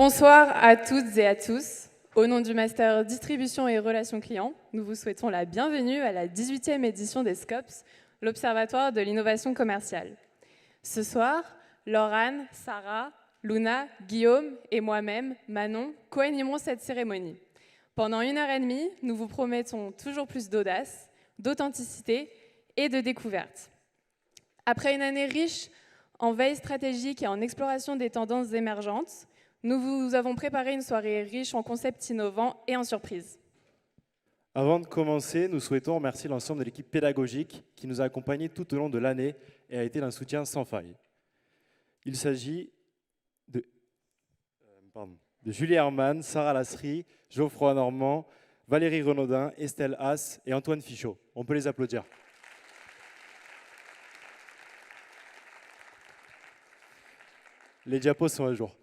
Bonsoir à toutes et à tous. Au nom du Master Distribution et Relations Clients, nous vous souhaitons la bienvenue à la 18e édition des SCOPS, l'Observatoire de l'innovation commerciale. Ce soir, Laurane, Sarah, Luna, Guillaume et moi-même, Manon, co-animerons cette cérémonie. Pendant 1h30, nous vous promettons toujours plus d'audace, d'authenticité et de découverte. Après une année riche en veille stratégique et en exploration des tendances émergentes, nous vous avons préparé une soirée riche en concepts innovants et en surprises. Avant de commencer, nous souhaitons remercier l'ensemble de l'équipe pédagogique qui nous a accompagnés tout au long de l'année et a été d'un soutien sans faille. Il s'agit de Julie Hermann, Sarah Lasserie, Geoffroy Normand, Valérie Renaudin, Estelle Haas et Antoine Fichot. On peut les applaudir. Les diapos sont à jour.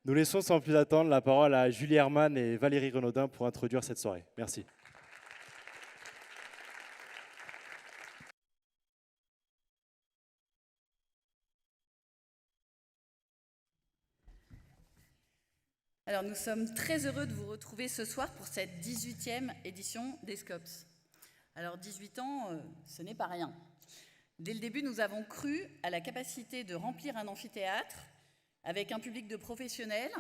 Nous laissons sans plus attendre la parole à Julie Hermann et Valérie Renaudin pour introduire cette soirée. Merci. Alors, nous sommes très heureux de vous retrouver ce soir pour cette 18e édition des SCOPS. Alors, 18 ans, ce n'est pas rien. Dès le début, nous avons cru à la capacité de remplir un amphithéâtre avec un public de professionnels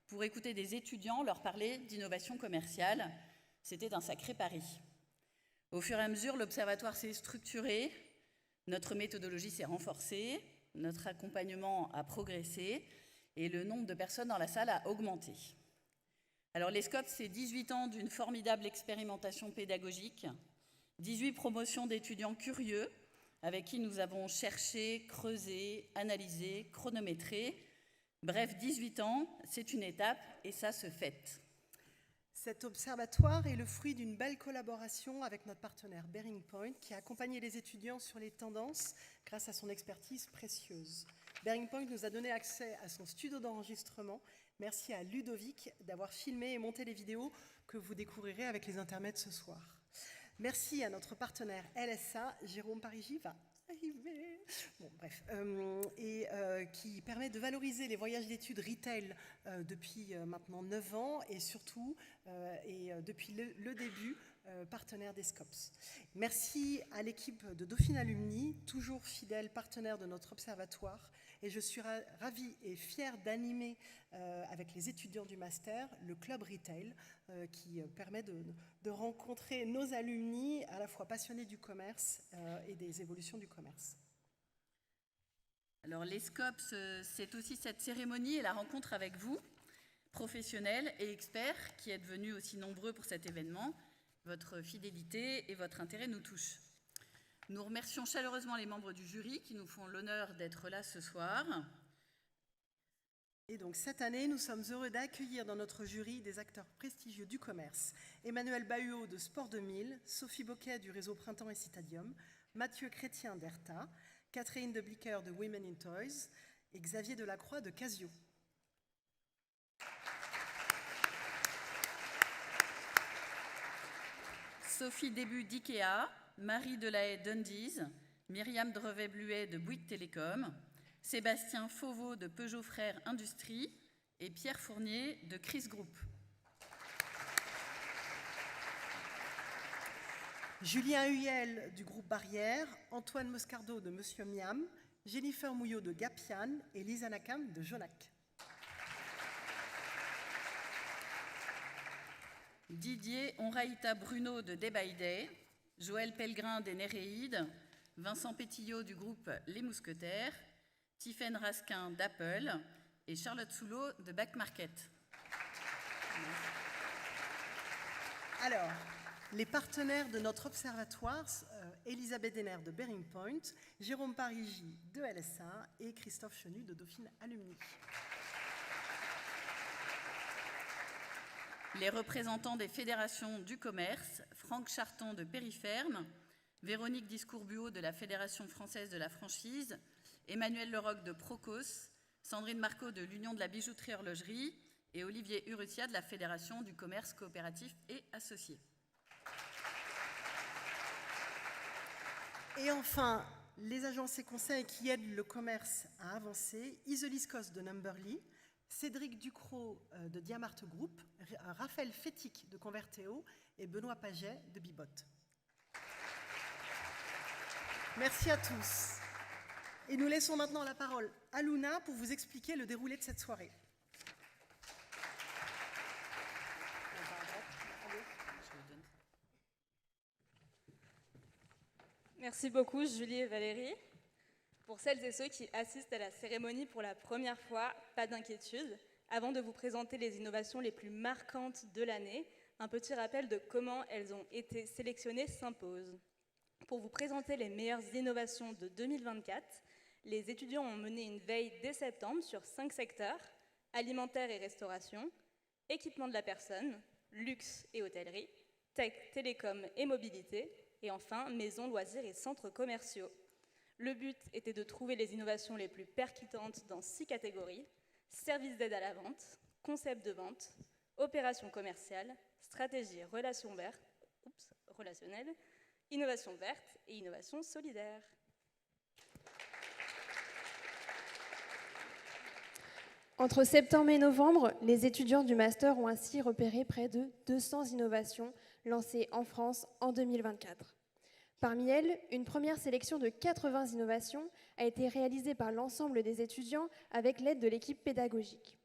pour écouter des étudiants leur parler d'innovation commerciale. C'était un sacré pari. Au fur et à mesure, l'Observatoire s'est structuré, notre méthodologie s'est renforcée, notre accompagnement a progressé, et le nombre de personnes dans la salle a augmenté. Alors les SCOPS, c'est 18 ans d'une formidable expérimentation pédagogique, 18 promotions d'étudiants curieux avec qui nous avons cherché, creusé, analysé, chronométré. Bref, 18 ans, c'est une étape et ça se fête. Cet observatoire est le fruit d'une belle collaboration avec notre partenaire Bearing Point qui a accompagné les étudiants sur les tendances grâce à son expertise précieuse. Bearing Point nous a donné accès à son studio d'enregistrement. Merci à Ludovic d'avoir filmé et monté les vidéos que vous découvrirez avec les intermèdes ce soir. Merci à notre partenaire LSA, Jérôme Parigi va arriver. Bon, bref, qui permet de valoriser les voyages d'études retail depuis maintenant 9 ans et surtout, depuis le début, partenaire des SCOPS. Merci à l'équipe de Dauphine Alumni, toujours fidèle partenaire de notre observatoire. Et je suis ravie et fière d'animer avec les étudiants du master le club retail qui permet de rencontrer nos alumni à la fois passionnés du commerce et des évolutions du commerce. Alors les SCOPS, c'est aussi cette cérémonie et la rencontre avec vous, professionnels et experts, qui êtes venus aussi nombreux pour cet événement. Votre fidélité et votre intérêt nous touchent. Nous remercions chaleureusement les membres du jury qui nous font l'honneur d'être là ce soir. Et donc cette année, nous sommes heureux d'accueillir dans notre jury des acteurs prestigieux du commerce. Emmanuel Bahuot de Sport 2000, Sophie Boquet du réseau Printemps et Citadium, Mathieu Chrétien d'Erta, Catherine de Blicker de Women in Toys et Xavier Delacroix de Casio. Sophie Début d'IKEA, Marie Delahaye d'Undies, Myriam Drevet-Bluet de Bouygues Télécom, Sébastien Fauveau de Peugeot Frères Industrie et Pierre Fournier de Chris Group. Julien Huyel du groupe Barrière, Antoine Moscardo de Monsieur Miam, Jennifer Mouillot de Gapian et Lisa Nakam de Jonac. Didier Onraïta Bruno de Day by Day, Joël Pellegrin des Néréides, Vincent Pétillot du groupe Les Mousquetaires, Tiffaine Rasquin d'Apple et Charlotte Soulot de Back Market. Alors, les partenaires de notre observatoire, Elisabeth Denner de Bearing Point, Jérôme Parigi de LSA et Christophe Chenu de Dauphine Alumni. Les représentants des fédérations du commerce, Franck Charton de Périferme, Véronique Discourbuot de la Fédération française de la franchise, Emmanuel Leroc de Procos, Sandrine Marco de l'Union de la bijouterie horlogerie et Olivier Urrutia de la Fédération du commerce coopératif et associé. Et enfin, les agences et conseils qui aident le commerce à avancer, Isolis Cos de Numberly, Cédric Ducrot de Diamart Group, Raphaël Fétic de Convertéo et Benoît Paget de Bibot. Merci à tous. Et nous laissons maintenant la parole à Luna pour vous expliquer le déroulé de cette soirée. Merci beaucoup Julie et Valérie. Pour celles et ceux qui assistent à la cérémonie pour la première fois, pas d'inquiétude. Avant de vous présenter les innovations les plus marquantes de l'année, un petit rappel de comment elles ont été sélectionnées s'impose. Pour vous présenter les meilleures innovations de 2024, les étudiants ont mené une veille dès septembre sur 5 secteurs, alimentaire et restauration, équipement de la personne, luxe et hôtellerie, tech, télécom et mobilité, et enfin maisons, loisirs et centres commerciaux. Le but était de trouver les innovations les plus percutantes dans 6 catégories, services d'aide à la vente, concept de vente, opération commerciale, stratégie relationnelle, innovation verte et innovation solidaire. Entre septembre et novembre, les étudiants du master ont ainsi repéré près de 200 innovations lancées en France en 2024. Parmi elles, une première sélection de 80 innovations a été réalisée par l'ensemble des étudiants avec l'aide de l'équipe pédagogique.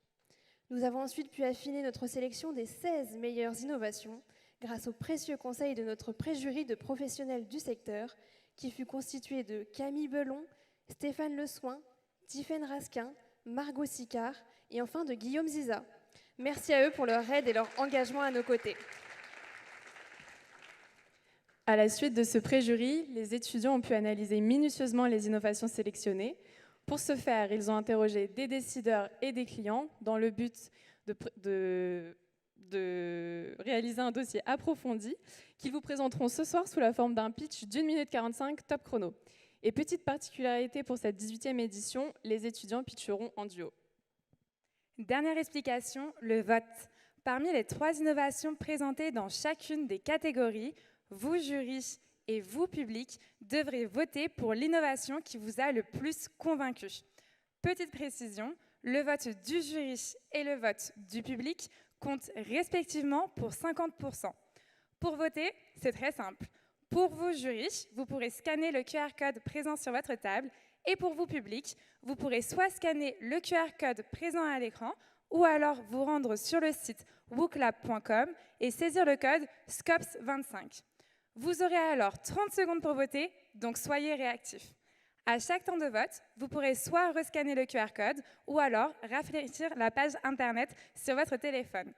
Nous avons ensuite pu affiner notre sélection des 16 meilleures innovations grâce aux précieux conseils de notre pré-jury de professionnels du secteur qui fut constitué de Camille Belon, Stéphane Le Soin, Tiffaine Rasquin, Margot Sicard et enfin de Guillaume Ziza. Merci à eux pour leur aide et leur engagement à nos côtés. À la suite de ce pré-jury, les étudiants ont pu analyser minutieusement les innovations sélectionnées. Pour ce faire, ils ont interrogé des décideurs et des clients dans le but de réaliser un dossier approfondi qu'ils vous présenteront ce soir sous la forme d'un pitch d'1 minute 45 top chrono. Et petite particularité pour cette 18e édition, les étudiants pitcheront en duo. Dernière explication, le vote. Parmi les 3 innovations présentées dans chacune des catégories, vous, jury, et vous, public, devrez voter pour l'innovation qui vous a le plus convaincu. Petite précision, le vote du jury et le vote du public comptent respectivement pour 50%. Pour voter, c'est très simple. Pour vous, jury, vous pourrez scanner le QR code présent sur votre table et pour vous, public, vous pourrez soit scanner le QR code présent à l'écran ou alors vous rendre sur le site wooklab.com et saisir le code SCOPS25. Vous aurez alors 30 secondes pour voter, donc soyez réactifs. À chaque temps de vote, vous pourrez soit rescanner le QR code ou alors rafraîchir la page Internet sur votre téléphone.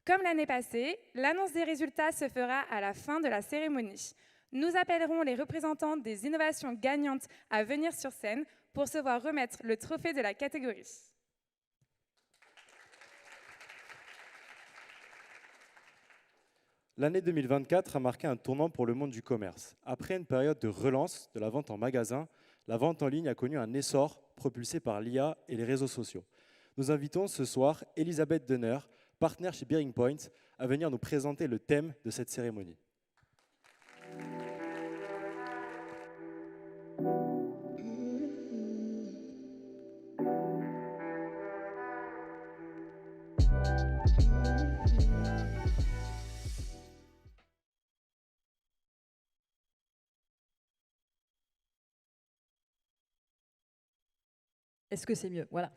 Comme l'année passée, l'annonce des résultats se fera à la fin de la cérémonie. Nous appellerons les représentants des innovations gagnantes à venir sur scène pour se voir remettre le trophée de la catégorie. L'année 2024 a marqué un tournant pour le monde du commerce. Après une période de relance de la vente en magasin, la vente en ligne a connu un essor propulsé par l'IA et les réseaux sociaux. Nous invitons ce soir Elisabeth Denner, partenaire chez Bearing Point, à venir nous présenter le thème de cette cérémonie. Est-ce que c'est mieux? Voilà.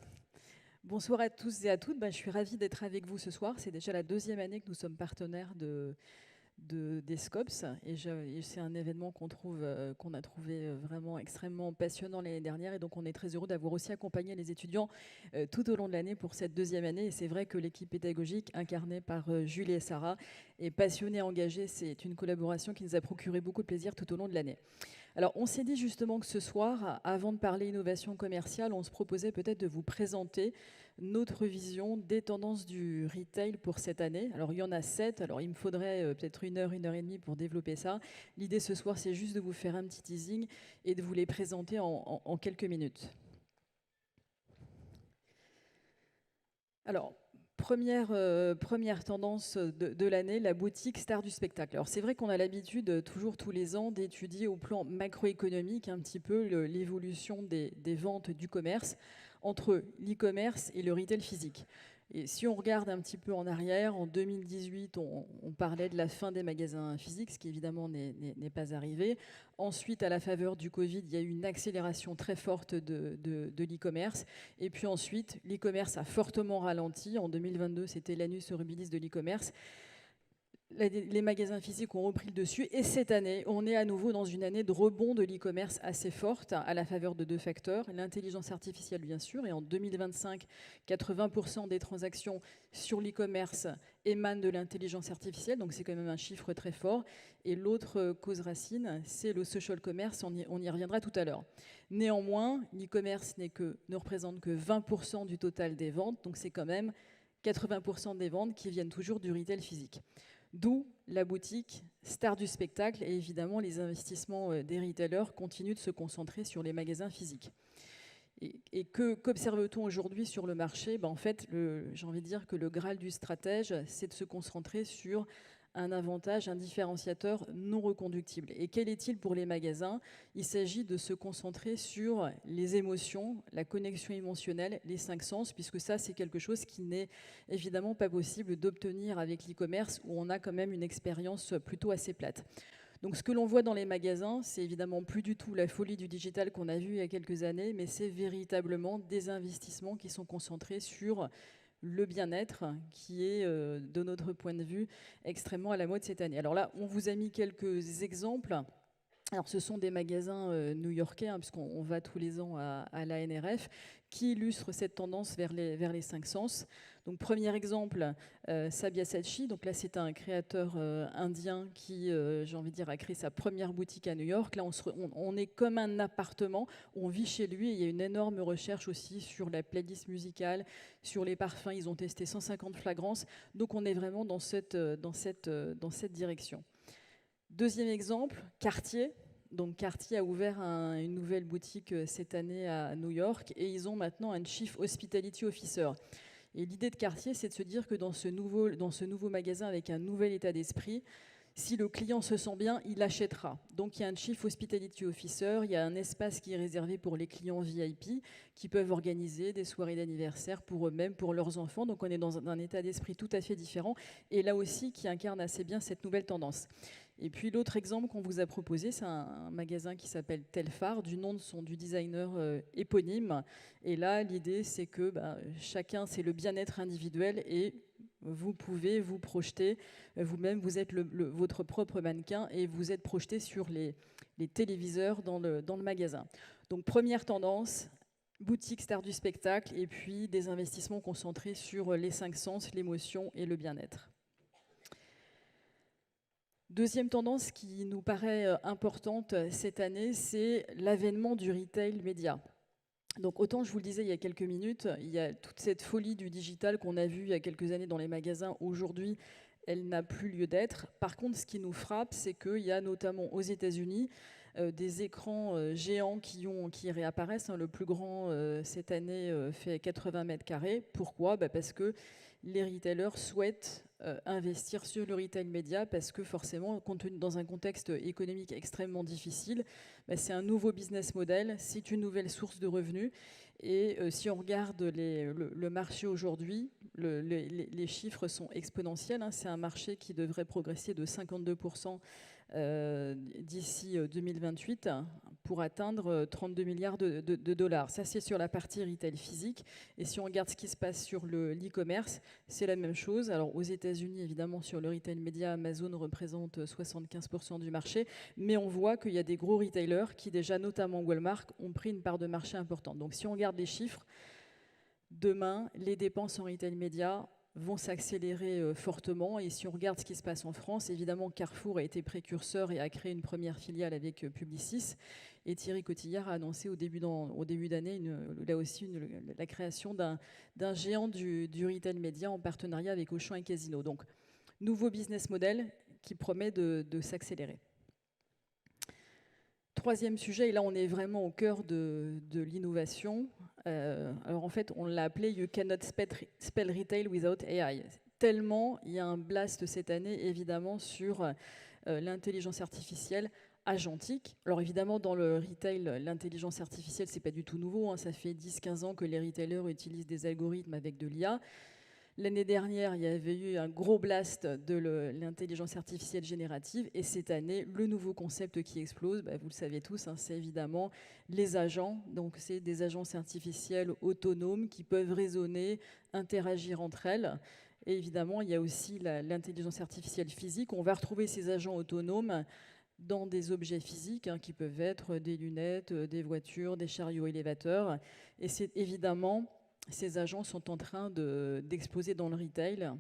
Bonsoir à tous et à toutes. Je suis ravie d'être avec vous ce soir. C'est déjà la 2e année que nous sommes partenaires des SCOPS et c'est un événement qu'on a trouvé vraiment extrêmement passionnant l'année dernière et donc on est très heureux d'avoir aussi accompagné les étudiants tout au long de l'année pour cette 2e année et c'est vrai que l'équipe pédagogique incarnée par Julie et Sarah est passionnée, engagée. C'est une collaboration qui nous a procuré beaucoup de plaisir tout au long de l'année. Alors, on s'est dit justement que ce soir, avant de parler innovation commerciale, on se proposait peut-être de vous présenter notre vision des tendances du retail pour cette année. Alors, il y en a 7. Alors, il me faudrait peut-être 1 heure et demie pour développer ça. L'idée ce soir, c'est juste de vous faire un petit teasing et de vous les présenter en quelques minutes. Alors, première tendance de l'année, la boutique star du spectacle. Alors c'est vrai qu'on a l'habitude toujours tous les ans d'étudier au plan macroéconomique un petit peu l'évolution des ventes du commerce. entre l'e-commerce et le retail physique. Et si on regarde un petit peu en arrière, en 2018, on parlait de la fin des magasins physiques, ce qui évidemment n'est pas arrivé. Ensuite, à la faveur du Covid, il y a eu une accélération très forte de l'e-commerce. Et puis ensuite, l'e-commerce a fortement ralenti. En 2022, c'était l'annus horribilis de l'e-commerce. Les magasins physiques ont repris le dessus et cette année, on est à nouveau dans une année de rebond de l'e-commerce assez forte à la faveur de deux facteurs. L'intelligence artificielle, bien sûr, et en 2025, 80% des transactions sur l'e-commerce émanent de l'intelligence artificielle, donc c'est quand même un chiffre très fort. Et l'autre cause racine, c'est le social commerce, on y reviendra tout à l'heure. Néanmoins, l'e-commerce ne représente que 20% du total des ventes, donc c'est quand même 80% des ventes qui viennent toujours du retail physique. D'où la boutique star du spectacle et évidemment les investissements des retailers continuent de se concentrer sur les magasins physiques. Et qu'observe-t-on aujourd'hui sur le marché? En fait, j'ai envie de dire que le Graal du stratège, c'est de se concentrer sur un avantage, un différenciateur non reconductible. Et quel est-il pour les magasins? Il s'agit de se concentrer sur les émotions, la connexion émotionnelle, les 5 sens, puisque ça, c'est quelque chose qui n'est évidemment pas possible d'obtenir avec l'e-commerce, où on a quand même une expérience plutôt assez plate. Donc ce que l'on voit dans les magasins, c'est évidemment plus du tout la folie du digital qu'on a vu il y a quelques années, mais c'est véritablement des investissements qui sont concentrés sur le bien-être, qui est, de notre point de vue, extrêmement à la mode cette année. Alors là, on vous a mis quelques exemples. Alors, ce sont des magasins new-yorkais, puisqu'on va tous les ans à la NRF, qui illustrent cette tendance vers les 5 sens. Donc, premier exemple, Sabyasachi. Donc là, c'est un créateur indien qui, j'ai envie de dire, a créé sa première boutique à New York. Là, on est comme un appartement. On vit chez lui. Et il y a une énorme recherche aussi sur la playlist musicale, sur les parfums. Ils ont testé 150 flagrances. Donc, on est vraiment dans cette direction. Deuxième exemple, Cartier. Donc Cartier a ouvert une nouvelle boutique cette année à New York et ils ont maintenant un Chief Hospitality Officer. Et l'idée de Cartier, c'est de se dire que dans ce nouveau magasin avec un nouvel état d'esprit, si le client se sent bien, il achètera. Donc il y a un Chief Hospitality Officer, il y a un espace qui est réservé pour les clients VIP qui peuvent organiser des soirées d'anniversaire pour eux-mêmes, pour leurs enfants. Donc on est dans un état d'esprit tout à fait différent et là aussi qui incarne assez bien cette nouvelle tendance. Et puis l'autre exemple qu'on vous a proposé, c'est un magasin qui s'appelle Telfar, du nom du designer éponyme. Et là, l'idée, c'est que chacun, c'est le bien-être individuel et vous pouvez vous projeter vous-même, vous êtes votre propre mannequin et vous êtes projeté sur les téléviseurs dans le magasin. Donc première tendance, boutique star du spectacle et puis des investissements concentrés sur les 5 sens, l'émotion et le bien-être. Deuxième tendance qui nous paraît importante cette année, c'est l'avènement du retail média. Donc autant je vous le disais il y a quelques minutes, il y a toute cette folie du digital qu'on a vue il y a quelques années dans les magasins. Aujourd'hui, elle n'a plus lieu d'être. Par contre, ce qui nous frappe, c'est qu'il y a notamment aux États-Unis des écrans géants qui réapparaissent. Le plus grand cette année fait 80 mètres carrés. Pourquoi ? Parce que les retailers souhaitent investir sur le retail média parce que forcément, dans un contexte économique extrêmement difficile, c'est un nouveau business model, c'est une nouvelle source de revenus. Et si on regarde le marché aujourd'hui, les chiffres sont exponentiels. C'est un marché qui devrait progresser de 52% d'ici 2028 pour atteindre 32 milliards de dollars. Ça, c'est sur la partie retail physique. Et si on regarde ce qui se passe sur l'e-commerce, c'est la même chose. Alors, aux États-Unis, évidemment, sur le retail média, Amazon représente 75% du marché. Mais on voit qu'il y a des gros retailers qui, déjà, notamment Walmart, ont pris une part de marché importante. Donc, si on regarde les chiffres, demain, les dépenses en retail média vont s'accélérer fortement. Et si on regarde ce qui se passe en France, évidemment, Carrefour a été précurseur et a créé une première filiale avec Publicis. Et Thierry Cotillard a annoncé au début d'année, là aussi, la création d'un géant du retail média en partenariat avec Auchan et Casino. Donc, nouveau business model qui promet de s'accélérer. Troisième sujet, et là on est vraiment au cœur de l'innovation. Alors en fait, on l'a appelé « You cannot spell retail without AI ». Tellement il y a un blast cette année, évidemment, sur l'intelligence artificielle. agentique. Alors évidemment, dans le retail, l'intelligence artificielle, c'est pas du tout nouveau, hein. Ça fait 10-15 ans que les retailers utilisent des algorithmes avec de l'IA. L'année dernière, il y avait eu un gros blast de l'intelligence artificielle générative. Et cette année, le nouveau concept qui explose, vous le savez tous, hein, c'est évidemment les agents. Donc, c'est des agences artificielles autonomes qui peuvent raisonner, interagir entre elles. Et évidemment, il y a aussi l'intelligence artificielle physique. On va retrouver ces agents autonomes dans des objets physiques, hein, qui peuvent être des lunettes, des voitures, des chariots élévateurs. Et c'est évidemment... Ces agents sont en train d'exploser dans le retail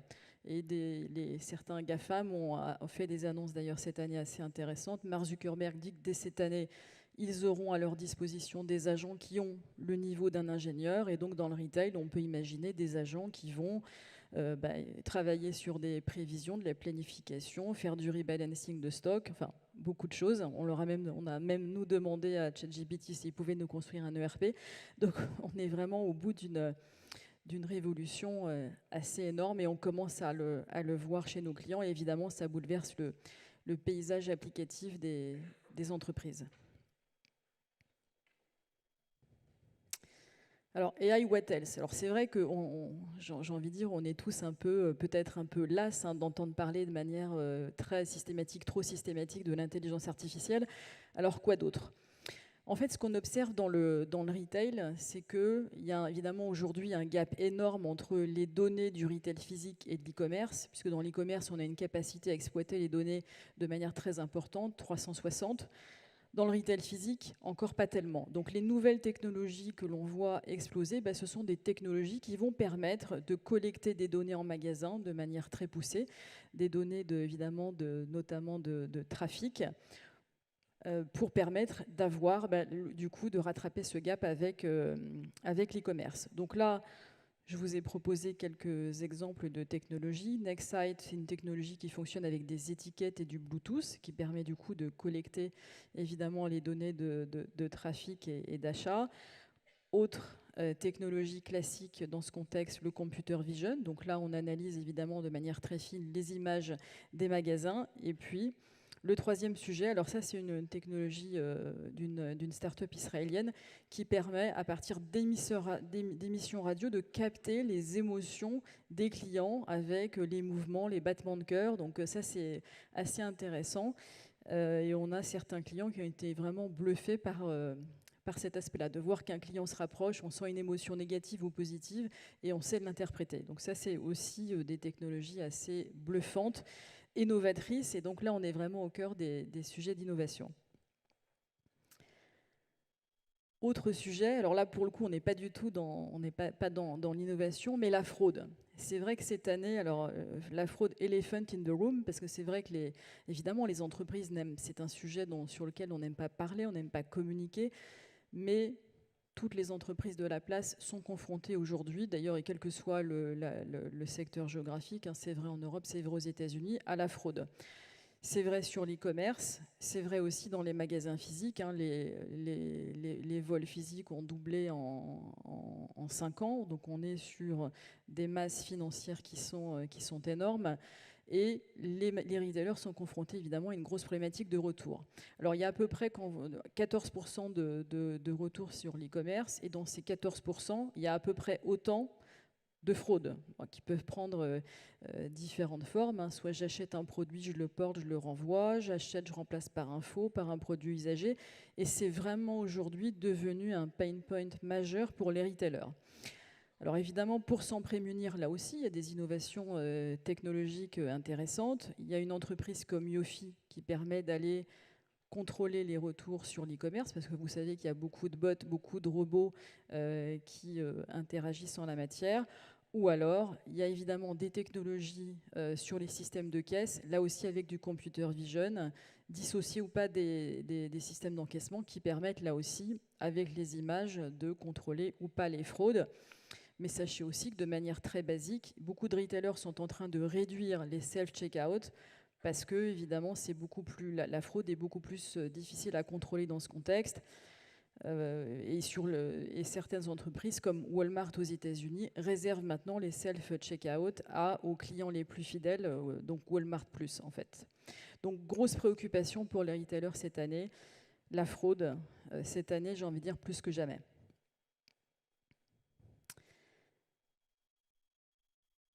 et certains GAFAM ont fait des annonces d'ailleurs cette année assez intéressantes. Mark Zuckerberg dit que dès cette année, ils auront à leur disposition des agents qui ont le niveau d'un ingénieur. Et donc dans le retail, on peut imaginer des agents qui vont travailler sur des prévisions, de la planification, faire du rebalancing de stock, enfin beaucoup de choses. On a même nous demandé à ChatGPT s'il pouvait nous construire un ERP. Donc on est vraiment au bout d'une révolution assez énorme et on commence à le voir chez nos clients. Et évidemment, ça bouleverse le paysage applicatif des entreprises. Alors, AI, what else? Alors, c'est vrai que, j'ai envie de dire, on est tous peut-être un peu las, hein, d'entendre parler de manière très systématique, trop systématique de l'intelligence artificielle. Alors, quoi d'autre? En fait, ce qu'on observe dans le retail, c'est qu'il y a évidemment aujourd'hui un gap énorme entre les données du retail physique et de l'e-commerce, puisque dans l'e-commerce, on a une capacité à exploiter les données de manière très importante, 360. Dans le retail physique, encore pas tellement. Donc les nouvelles technologies que l'on voit exploser, ce sont des technologies qui vont permettre de collecter des données en magasin de manière très poussée, des données notamment de trafic, pour permettre d'avoir, du coup, de rattraper ce gap avec l'e-commerce. Donc là, je vous ai proposé quelques exemples de technologies. Nextsight, c'est une technologie qui fonctionne avec des étiquettes et du Bluetooth, qui permet du coup de collecter évidemment les données de trafic et d'achat. Autre technologie classique dans ce contexte, le computer vision. Donc là, on analyse évidemment de manière très fine les images des magasins. Et puis, le troisième sujet, alors ça c'est une technologie d'une start-up israélienne qui permet à partir d'émissions radio de capter les émotions des clients avec les mouvements, les battements de cœur. Donc ça c'est assez intéressant et on a certains clients qui ont été vraiment bluffés par cet aspect-là, de voir qu'un client se rapproche, on sent une émotion négative ou positive et on sait l'interpréter. Donc ça c'est aussi des technologies assez bluffantes, innovatrice, et donc là on est vraiment au cœur des sujets d'innovation. Autre sujet, alors là pour le coup on n'est pas du tout dans l'innovation, mais la fraude. C'est vrai que cette année, alors la fraude elephant in the room, parce que c'est vrai que évidemment les entreprises c'est un sujet sur lequel on n'aime pas parler, on n'aime pas communiquer, mais toutes les entreprises de la place sont confrontées aujourd'hui, d'ailleurs, et quel que soit le secteur géographique, hein, c'est vrai en Europe, c'est vrai aux États-Unis, à la fraude. C'est vrai sur l'e-commerce, c'est vrai aussi dans les magasins physiques. Hein, les vols physiques ont doublé en 5 ans, donc on est sur des masses financières qui sont énormes. Et les retailers sont confrontés évidemment à une grosse problématique de retour. Alors il y a à peu près 14% de retour sur l'e-commerce, et dans ces 14%, il y a à peu près autant de fraudes qui peuvent prendre différentes formes. Hein. Soit j'achète un produit, je le porte, je le renvoie, je remplace par un faux, par un produit usagé. Et c'est vraiment aujourd'hui devenu un pain point majeur pour les retailers. Alors évidemment, pour s'en prémunir, là aussi, il y a des innovations technologiques intéressantes. Il y a une entreprise comme Yofi qui permet d'aller contrôler les retours sur l'e-commerce, parce que vous savez qu'il y a beaucoup de bots, beaucoup de robots qui interagissent en la matière. Ou alors, il y a évidemment des technologies sur les systèmes de caisse, là aussi avec du computer vision, dissociés ou pas des systèmes d'encaissement qui permettent là aussi, avec les images, de contrôler ou pas les fraudes. Mais sachez aussi que de manière très basique, beaucoup de retailers sont en train de réduire les self-checkout parce que, évidemment, la fraude est beaucoup plus difficile à contrôler dans ce contexte. Et certaines entreprises comme Walmart aux États-Unis réservent maintenant les self-checkout aux clients les plus fidèles, donc Walmart Plus en fait. Donc grosse préoccupation pour les retailers cette année, la fraude cette année, j'ai envie de dire plus que jamais.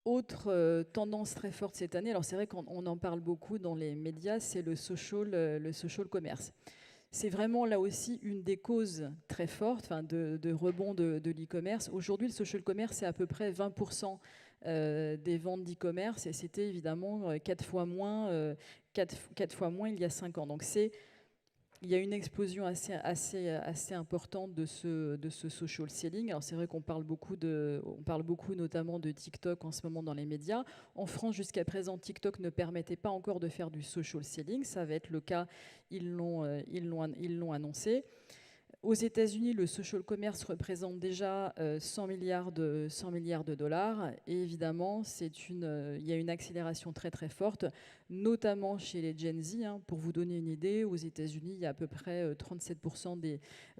Autre tendance très forte cette année, alors c'est vrai qu'on en parle beaucoup dans les médias, c'est le social commerce. C'est vraiment là aussi une des causes très fortes de rebond de l'e-commerce. Aujourd'hui, le social commerce, c'est à peu près 20% des ventes d'e-commerce et c'était évidemment 4 fois moins il y a 5 ans. Donc il y a une explosion assez importante de ce social selling. Alors c'est vrai qu'on parle beaucoup notamment de TikTok en ce moment dans les médias. En France, jusqu'à présent, TikTok ne permettait pas encore de faire du social selling. Ça va être le cas, ils l'ont annoncé. Aux États-Unis, le social commerce représente déjà 100 milliards de dollars. Et évidemment, il y a une accélération très très forte, notamment chez les Gen Z. Pour vous donner une idée, aux États-Unis, il y a à peu près 37%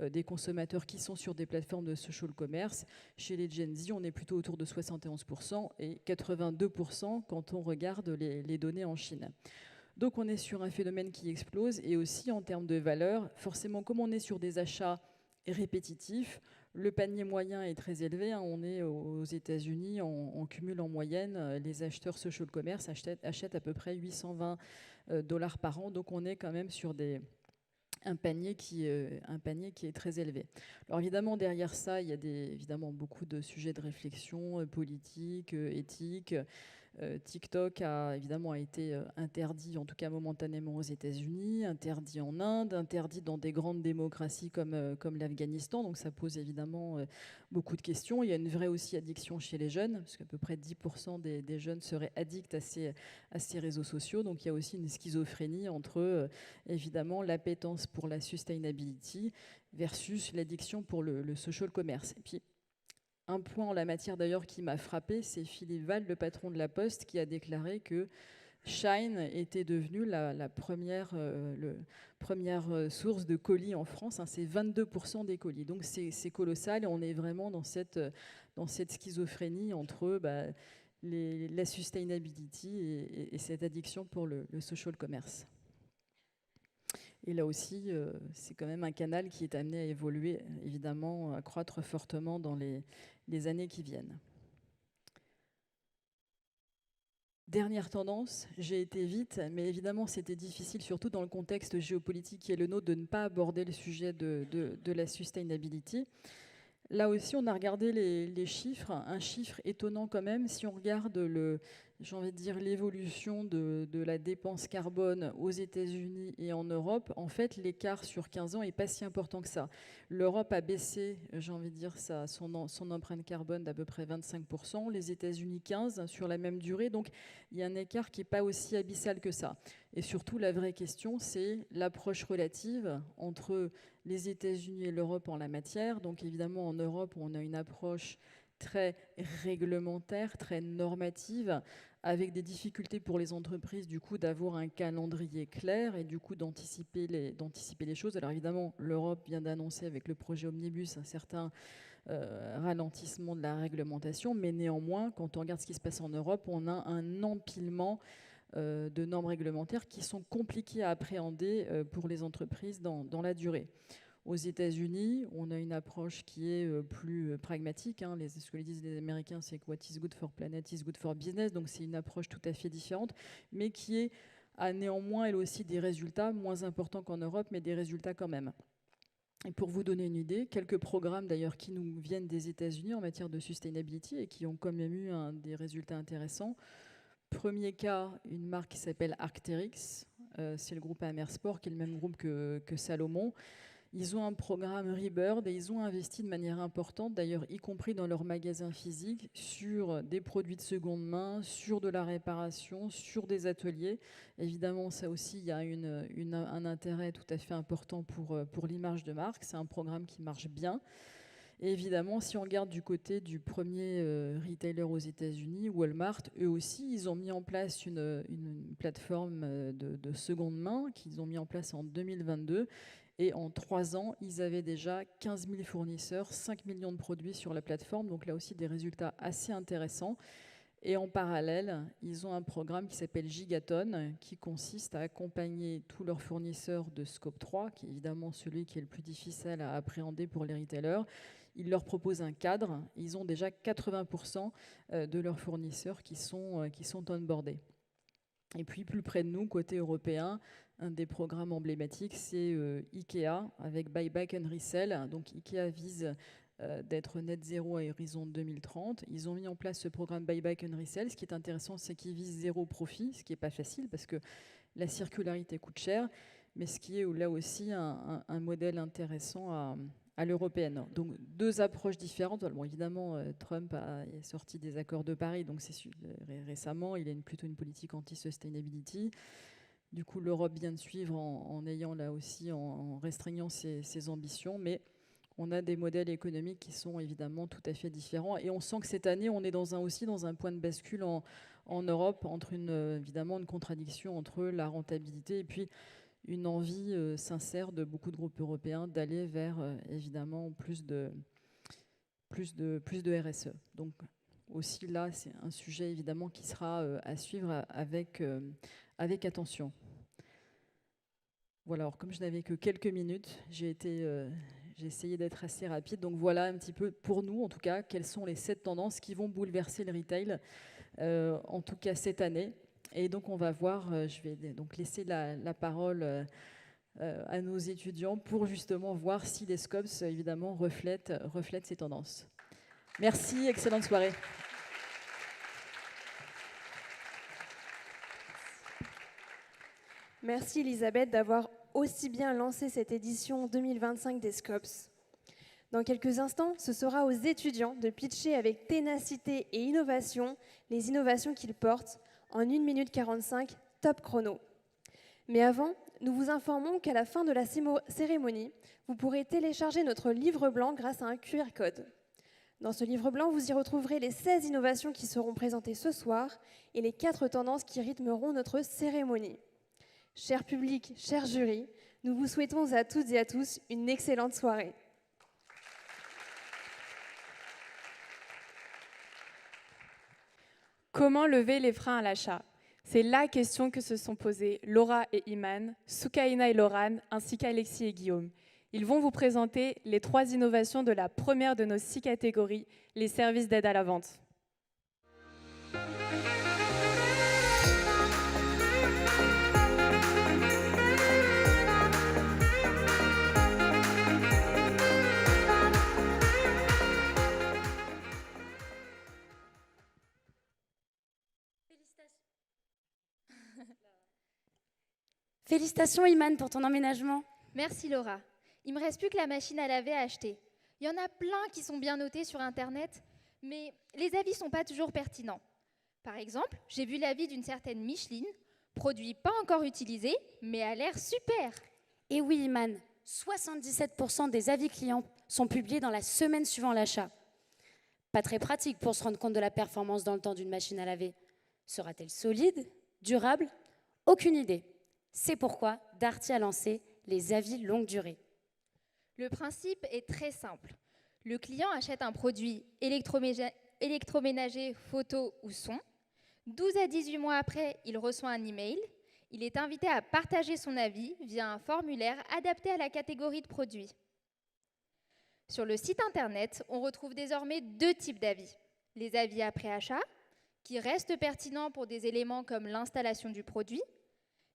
des consommateurs qui sont sur des plateformes de social commerce. Chez les Gen Z, on est plutôt autour de 71% et 82% quand on regarde les données en Chine. Donc on est sur un phénomène qui explose et aussi en termes de valeur, forcément comme on est sur des achats répétitifs, le panier moyen est très élevé. On est aux États-Unis, on cumule en moyenne, les acheteurs social commerce achètent à peu près 820 $ par an, donc on est quand même sur un panier qui est très élevé. Alors évidemment, derrière ça, il y a évidemment beaucoup de sujets de réflexion politiques, éthiques. TikTok a évidemment été interdit, en tout cas momentanément aux États-Unis, interdit en Inde, interdit dans des grandes démocraties comme l'Afghanistan. Donc ça pose évidemment beaucoup de questions. Il y a une vraie aussi addiction chez les jeunes, parce qu'à peu près 10% des jeunes seraient addicts à ces réseaux sociaux. Donc il y a aussi une schizophrénie entre évidemment l'appétence pour la sustainability versus l'addiction pour le social commerce. Et puis, un point en la matière d'ailleurs qui m'a frappé, c'est Philippe Val, le patron de La Poste, qui a déclaré que Shine était devenu la première source de colis en France. C'est 22% des colis. Donc c'est colossal et on est vraiment dans cette schizophrénie entre la sustainability et cette addiction pour le social commerce. Et là aussi, c'est quand même un canal qui est amené à évoluer, évidemment, à croître fortement dans les années qui viennent. Dernière tendance, j'ai été vite, mais évidemment c'était difficile, surtout dans le contexte géopolitique qui est le nôtre, de ne pas aborder le sujet de la sustainability. Là aussi, on a regardé les chiffres, un chiffre étonnant quand même, si on regarde j'ai envie de dire l'évolution de la dépense carbone aux États-Unis et en Europe, en fait, l'écart sur 15 ans n'est pas si important que ça. L'Europe a baissé, j'ai envie de dire, son empreinte carbone d'à peu près 25%, les États-Unis 15% sur la même durée, donc il y a un écart qui n'est pas aussi abyssal que ça. Et surtout, la vraie question, c'est l'approche relative entre les États-Unis et l'Europe en la matière. Donc évidemment, en Europe, on a une approche très réglementaire, très normative, avec des difficultés pour les entreprises, du coup, d'avoir un calendrier clair et du coup d'anticiper les choses. Alors évidemment, l'Europe vient d'annoncer avec le projet Omnibus un certain ralentissement de la réglementation, mais néanmoins, quand on regarde ce qui se passe en Europe, on a un empilement de normes réglementaires qui sont compliquées à appréhender pour les entreprises dans la durée. Aux États-Unis, on a une approche qui est plus pragmatique. Ce que disent les Américains, c'est que what is good for planet is good for business. Donc c'est une approche tout à fait différente, mais qui a néanmoins, elle aussi, des résultats moins importants qu'en Europe, mais des résultats quand même. Et pour vous donner une idée, quelques programmes d'ailleurs qui nous viennent des États-Unis en matière de sustainability et qui ont quand même eu des résultats intéressants. Premier cas, une marque qui s'appelle Arc'teryx. C'est le groupe Amersport, qui est le même groupe que Salomon. Ils ont un programme Rebirth et ils ont investi de manière importante, d'ailleurs y compris dans leurs magasins physiques, sur des produits de seconde main, sur de la réparation, sur des ateliers. Évidemment, ça aussi, il y a un intérêt tout à fait important pour l'image de marque. C'est un programme qui marche bien. Et évidemment, si on regarde du côté du premier retailer aux États-Unis, Walmart, eux aussi, ils ont mis en place une plateforme de seconde main qu'ils ont mis en place en 2022. Et en 3 ans, ils avaient déjà 15 000 fournisseurs, 5 millions de produits sur la plateforme. Donc là aussi, des résultats assez intéressants. Et en parallèle, ils ont un programme qui s'appelle Gigaton, qui consiste à accompagner tous leurs fournisseurs de Scope 3, qui est évidemment celui qui est le plus difficile à appréhender pour les retailers. Ils leur proposent un cadre. Ils ont déjà 80% de leurs fournisseurs qui sont onboardés. Et puis, plus près de nous, côté européen, un des programmes emblématiques, c'est IKEA, avec Buyback and Resell. Donc, IKEA vise d'être net zéro à horizon 2030. Ils ont mis en place ce programme Buyback and Resell. Ce qui est intéressant, c'est qu'ils visent zéro profit, ce qui n'est pas facile parce que la circularité coûte cher, mais ce qui est là aussi un modèle intéressant à l'européenne. Donc 2 approches différentes. Bon, évidemment, Trump est sorti des accords de Paris, donc c'est récemment, il a plutôt une politique anti-sustainability. Du coup, l'Europe vient de suivre en ayant là aussi, en restreignant ses ambitions, mais on a des modèles économiques qui sont évidemment tout à fait différents. Et on sent que cette année, on est aussi dans un point de bascule en Europe, entre évidemment une contradiction entre la rentabilité et puis une envie sincère de beaucoup de groupes européens d'aller vers évidemment plus de RSE. Donc aussi là, c'est un sujet évidemment qui sera à suivre avec attention. Voilà, alors comme je n'avais que quelques minutes, j'ai essayé d'être assez rapide. Donc voilà un petit peu, pour nous en tout cas, quelles sont les 7 tendances qui vont bouleverser le retail, en tout cas cette année. Et donc on va voir, je vais donc laisser la parole à nos étudiants pour justement voir si les Scopes évidemment reflètent ces tendances. Merci, excellente soirée. Merci Elisabeth d'avoir aussi bien lancé cette édition 2025 des Scopes. Dans quelques instants, ce sera aux étudiants de pitcher avec ténacité et innovation les innovations qu'ils portent en 1 minute 45, top chrono. Mais avant, nous vous informons qu'à la fin de la cérémonie, vous pourrez télécharger notre livre blanc grâce à un QR code. Dans ce livre blanc, vous y retrouverez les 16 innovations qui seront présentées ce soir et les 4 tendances qui rythmeront notre cérémonie. Cher public, cher jury, nous vous souhaitons à toutes et à tous une excellente soirée. Comment lever les freins à l'achat? C'est la question que se sont posées Laura et Iman, Soukaina et Laurane, ainsi qu'Alexis et Guillaume. Ils vont vous présenter les 3 innovations de la première de nos 6 catégories, les services d'aide à la vente. Félicitations Iman pour ton emménagement. Merci Laura. Il me reste plus que la machine à laver à acheter. Il y en a plein qui sont bien notés sur Internet, mais les avis sont pas toujours pertinents. Par exemple, j'ai vu l'avis d'une certaine Micheline, produit pas encore utilisé, mais a l'air super. Et oui Iman, 77% des avis clients sont publiés dans la semaine suivant l'achat. Pas très pratique pour se rendre compte de la performance dans le temps d'une machine à laver. Sera-t-elle solide, durable? Aucune idée. C'est pourquoi Darty a lancé les avis longue durée. Le principe est très simple. Le client achète un produit électroménager, photo ou son. 12 à 18 mois après, il reçoit un email. Il est invité à partager son avis via un formulaire adapté à la catégorie de produit. Sur le site internet, on retrouve désormais 2 types d'avis. Les avis après achat, qui restent pertinents pour des éléments comme l'installation du produit,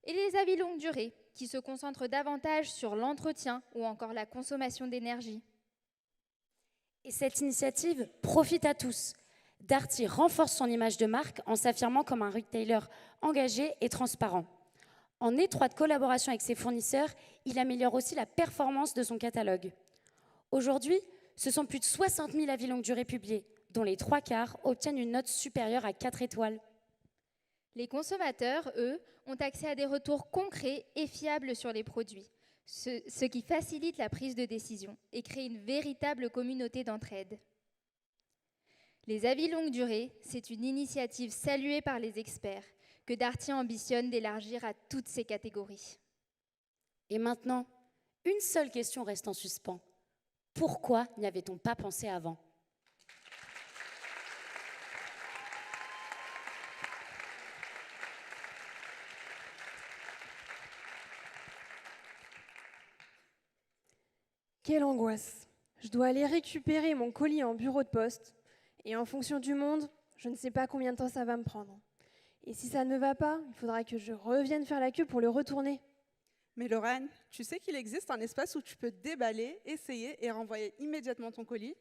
et les avis longue durée, qui se concentrent davantage sur l'entretien ou encore la consommation d'énergie. Et cette initiative profite à tous. Darty renforce son image de marque en s'affirmant comme un retailer engagé et transparent. En étroite collaboration avec ses fournisseurs, il améliore aussi la performance de son catalogue. Aujourd'hui, ce sont plus de 60 000 avis longue durée publiés, dont les 3/4 obtiennent une note supérieure à 4 étoiles. Les consommateurs, eux, ont accès à des retours concrets et fiables sur les produits, ce qui facilite la prise de décision et crée une véritable communauté d'entraide. Les avis longue durée, c'est une initiative saluée par les experts que Darty ambitionne d'élargir à toutes ces catégories. Et maintenant, Une seule question reste en suspens. Pourquoi n'y avait-on pas pensé avant ? Quelle angoisse. Je dois aller récupérer mon colis en bureau de poste. Et en fonction du monde, je ne sais pas combien de temps ça va me prendre. Et si ça ne me va pas, il faudra que je revienne faire la queue pour le retourner. Mais Laurane, tu sais qu'il existe un espace où tu peux déballer, essayer et renvoyer immédiatement ton colis ?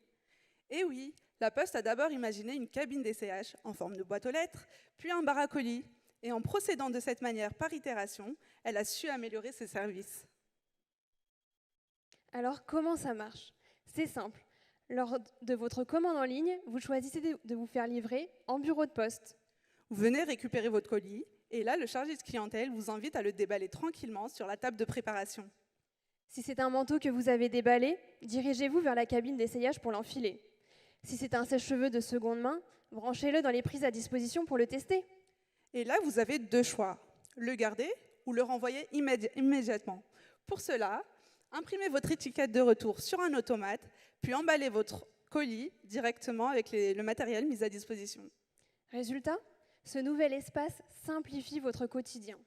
Eh oui, la Poste a d'abord imaginé une cabine d'essayage en forme de boîte aux lettres, puis un bar à colis. Et en procédant de cette manière par itération, elle a su améliorer ses services. Alors comment ça marche ? C'est simple. Lors de votre commande en ligne, vous choisissez de vous faire livrer en bureau de poste. Vous venez récupérer votre colis, et là, le chargé de clientèle vous invite à le déballer tranquillement sur la table de préparation. Si c'est un manteau que vous avez déballé, dirigez-vous vers la cabine d'essayage pour l'enfiler. Si c'est un sèche-cheveux de seconde main, branchez-le dans les prises à disposition pour le tester. Et là, vous avez deux choix, le garder ou le renvoyer immédiatement. Pour cela, imprimez votre étiquette de retour sur un automate, puis emballez votre colis directement avec le matériel mis à disposition. Résultat ? Ce nouvel espace simplifie votre quotidien.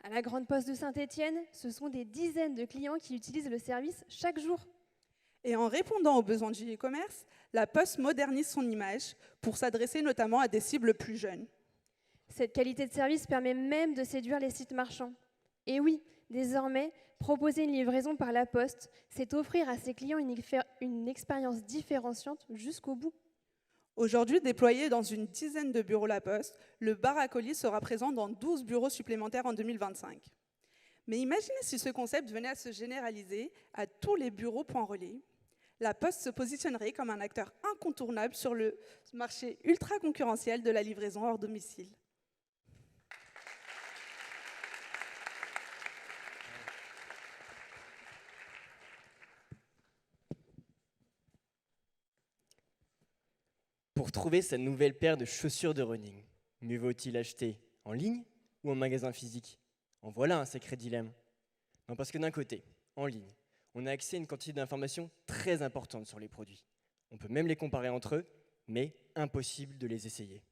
À la Grande Poste de Saint-Étienne, ce sont des dizaines de clients qui utilisent le service chaque jour. Et en répondant aux besoins du e-commerce, la Poste modernise son image pour s'adresser notamment à des cibles plus jeunes. Cette qualité de service permet même de séduire les sites marchands. Et oui, désormais, proposer une livraison par la Poste, c'est offrir à ses clients une expérience différenciante jusqu'au bout. Aujourd'hui, déployé dans une dizaine de bureaux La Poste, le bar à colis sera présent dans 12 bureaux supplémentaires en 2025. Mais imaginez si ce concept venait à se généraliser à tous les bureaux point relais. La Poste se positionnerait comme un acteur incontournable sur le marché ultra concurrentiel de la livraison hors domicile. Pour trouver sa nouvelle paire de chaussures de running, mieux vaut-il acheter en ligne ou en magasin physique ? En voilà un sacré dilemme. Non, parce que d'un côté, en ligne, on a accès à une quantité d'informations très importante sur les produits. On peut même les comparer entre eux, mais impossible de les essayer.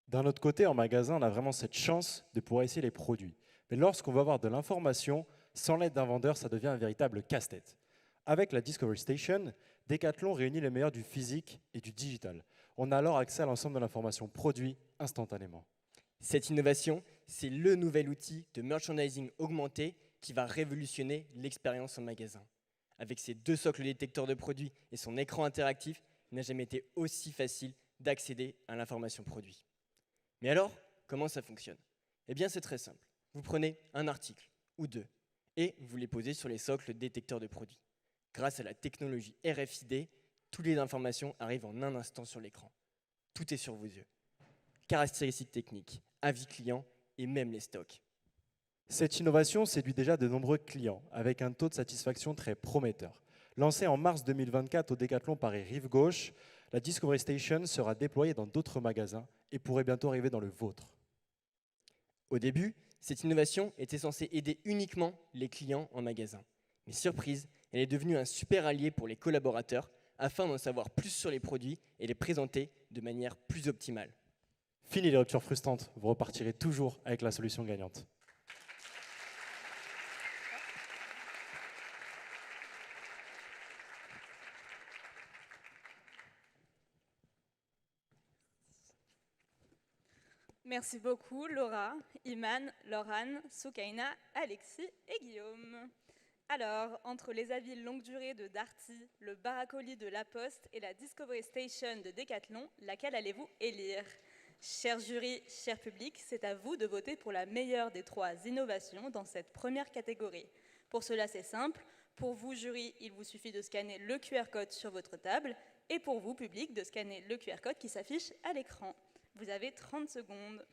D'un autre côté, en magasin, on a vraiment cette chance de pouvoir essayer les produits. Mais lorsqu'on veut avoir de l'information, sans l'aide d'un vendeur, ça devient un véritable casse-tête. Avec la Discovery Station, Decathlon réunit les meilleurs du physique et du digital. On a alors accès à l'ensemble de l'information produit instantanément. Cette innovation, c'est le nouvel outil de merchandising augmenté qui va révolutionner l'expérience en magasin. Avec ses 2 socles détecteurs de produits et son écran interactif, il n'a jamais été aussi facile d'accéder à l'information produit. Mais alors, comment ça fonctionne ? Eh bien, c'est très simple. Vous prenez un article ou 2 et vous les posez sur les socles détecteurs de produits. Grâce à la technologie RFID, toutes les informations arrivent en un instant sur l'écran. Tout est sur vos yeux. Caractéristiques techniques, avis clients et même les stocks. Cette innovation séduit déjà de nombreux clients, avec un taux de satisfaction très prometteur. Lancée en mars 2024 au Decathlon Paris Rive-Gauche, la Discovery Station sera déployée dans d'autres magasins et pourrait bientôt arriver dans le vôtre. Au début, cette innovation était censée aider uniquement les clients en magasin. Mais surprise, elle est devenue un super allié pour les collaborateurs afin d'en savoir plus sur les produits et les présenter de manière plus optimale. Fini les ruptures frustrantes, vous repartirez toujours avec la solution gagnante. Merci beaucoup Laura, Iman, Laurane, Soukaina, Alexis et Guillaume. Alors, entre les avis longue durée de Darty, le bar à colis de La Poste et la Discovery Station de Decathlon, laquelle allez-vous élire ? Cher jury, cher public, c'est à vous de voter pour la meilleure des 3 innovations dans cette première catégorie. Pour cela, c'est simple. Pour vous, jury, il vous suffit de scanner le QR code sur votre table et pour vous, public, de scanner le QR code qui s'affiche à l'écran. Vous avez 30 secondes.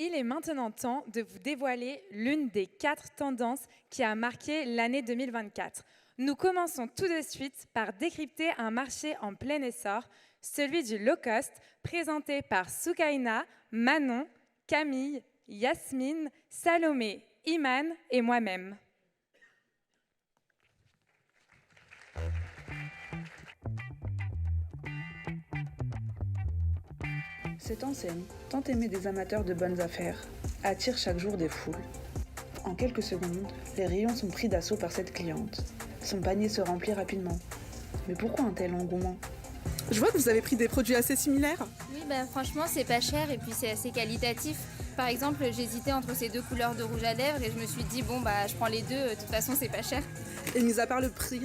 Il est maintenant temps de vous dévoiler l'une des 4 tendances qui a marqué l'année 2024. Nous commençons tout de suite par décrypter un marché en plein essor, celui du low-cost, présenté par Soukaina, Manon, Camille, Yasmine, Salomé, Iman et moi-même. Cette enseigne, tant aimée des amateurs de bonnes affaires, attire chaque jour des foules. En quelques secondes, les rayons sont pris d'assaut par cette cliente. Son panier se remplit rapidement. Mais pourquoi un tel engouement? Je vois que vous avez pris des produits assez similaires. Oui, franchement, c'est pas cher et puis c'est assez qualitatif. Par exemple, j'hésitais entre ces 2 couleurs de rouge à lèvres et je me suis dit, je prends les 2, de toute façon, c'est pas cher. Et mis à part le prix,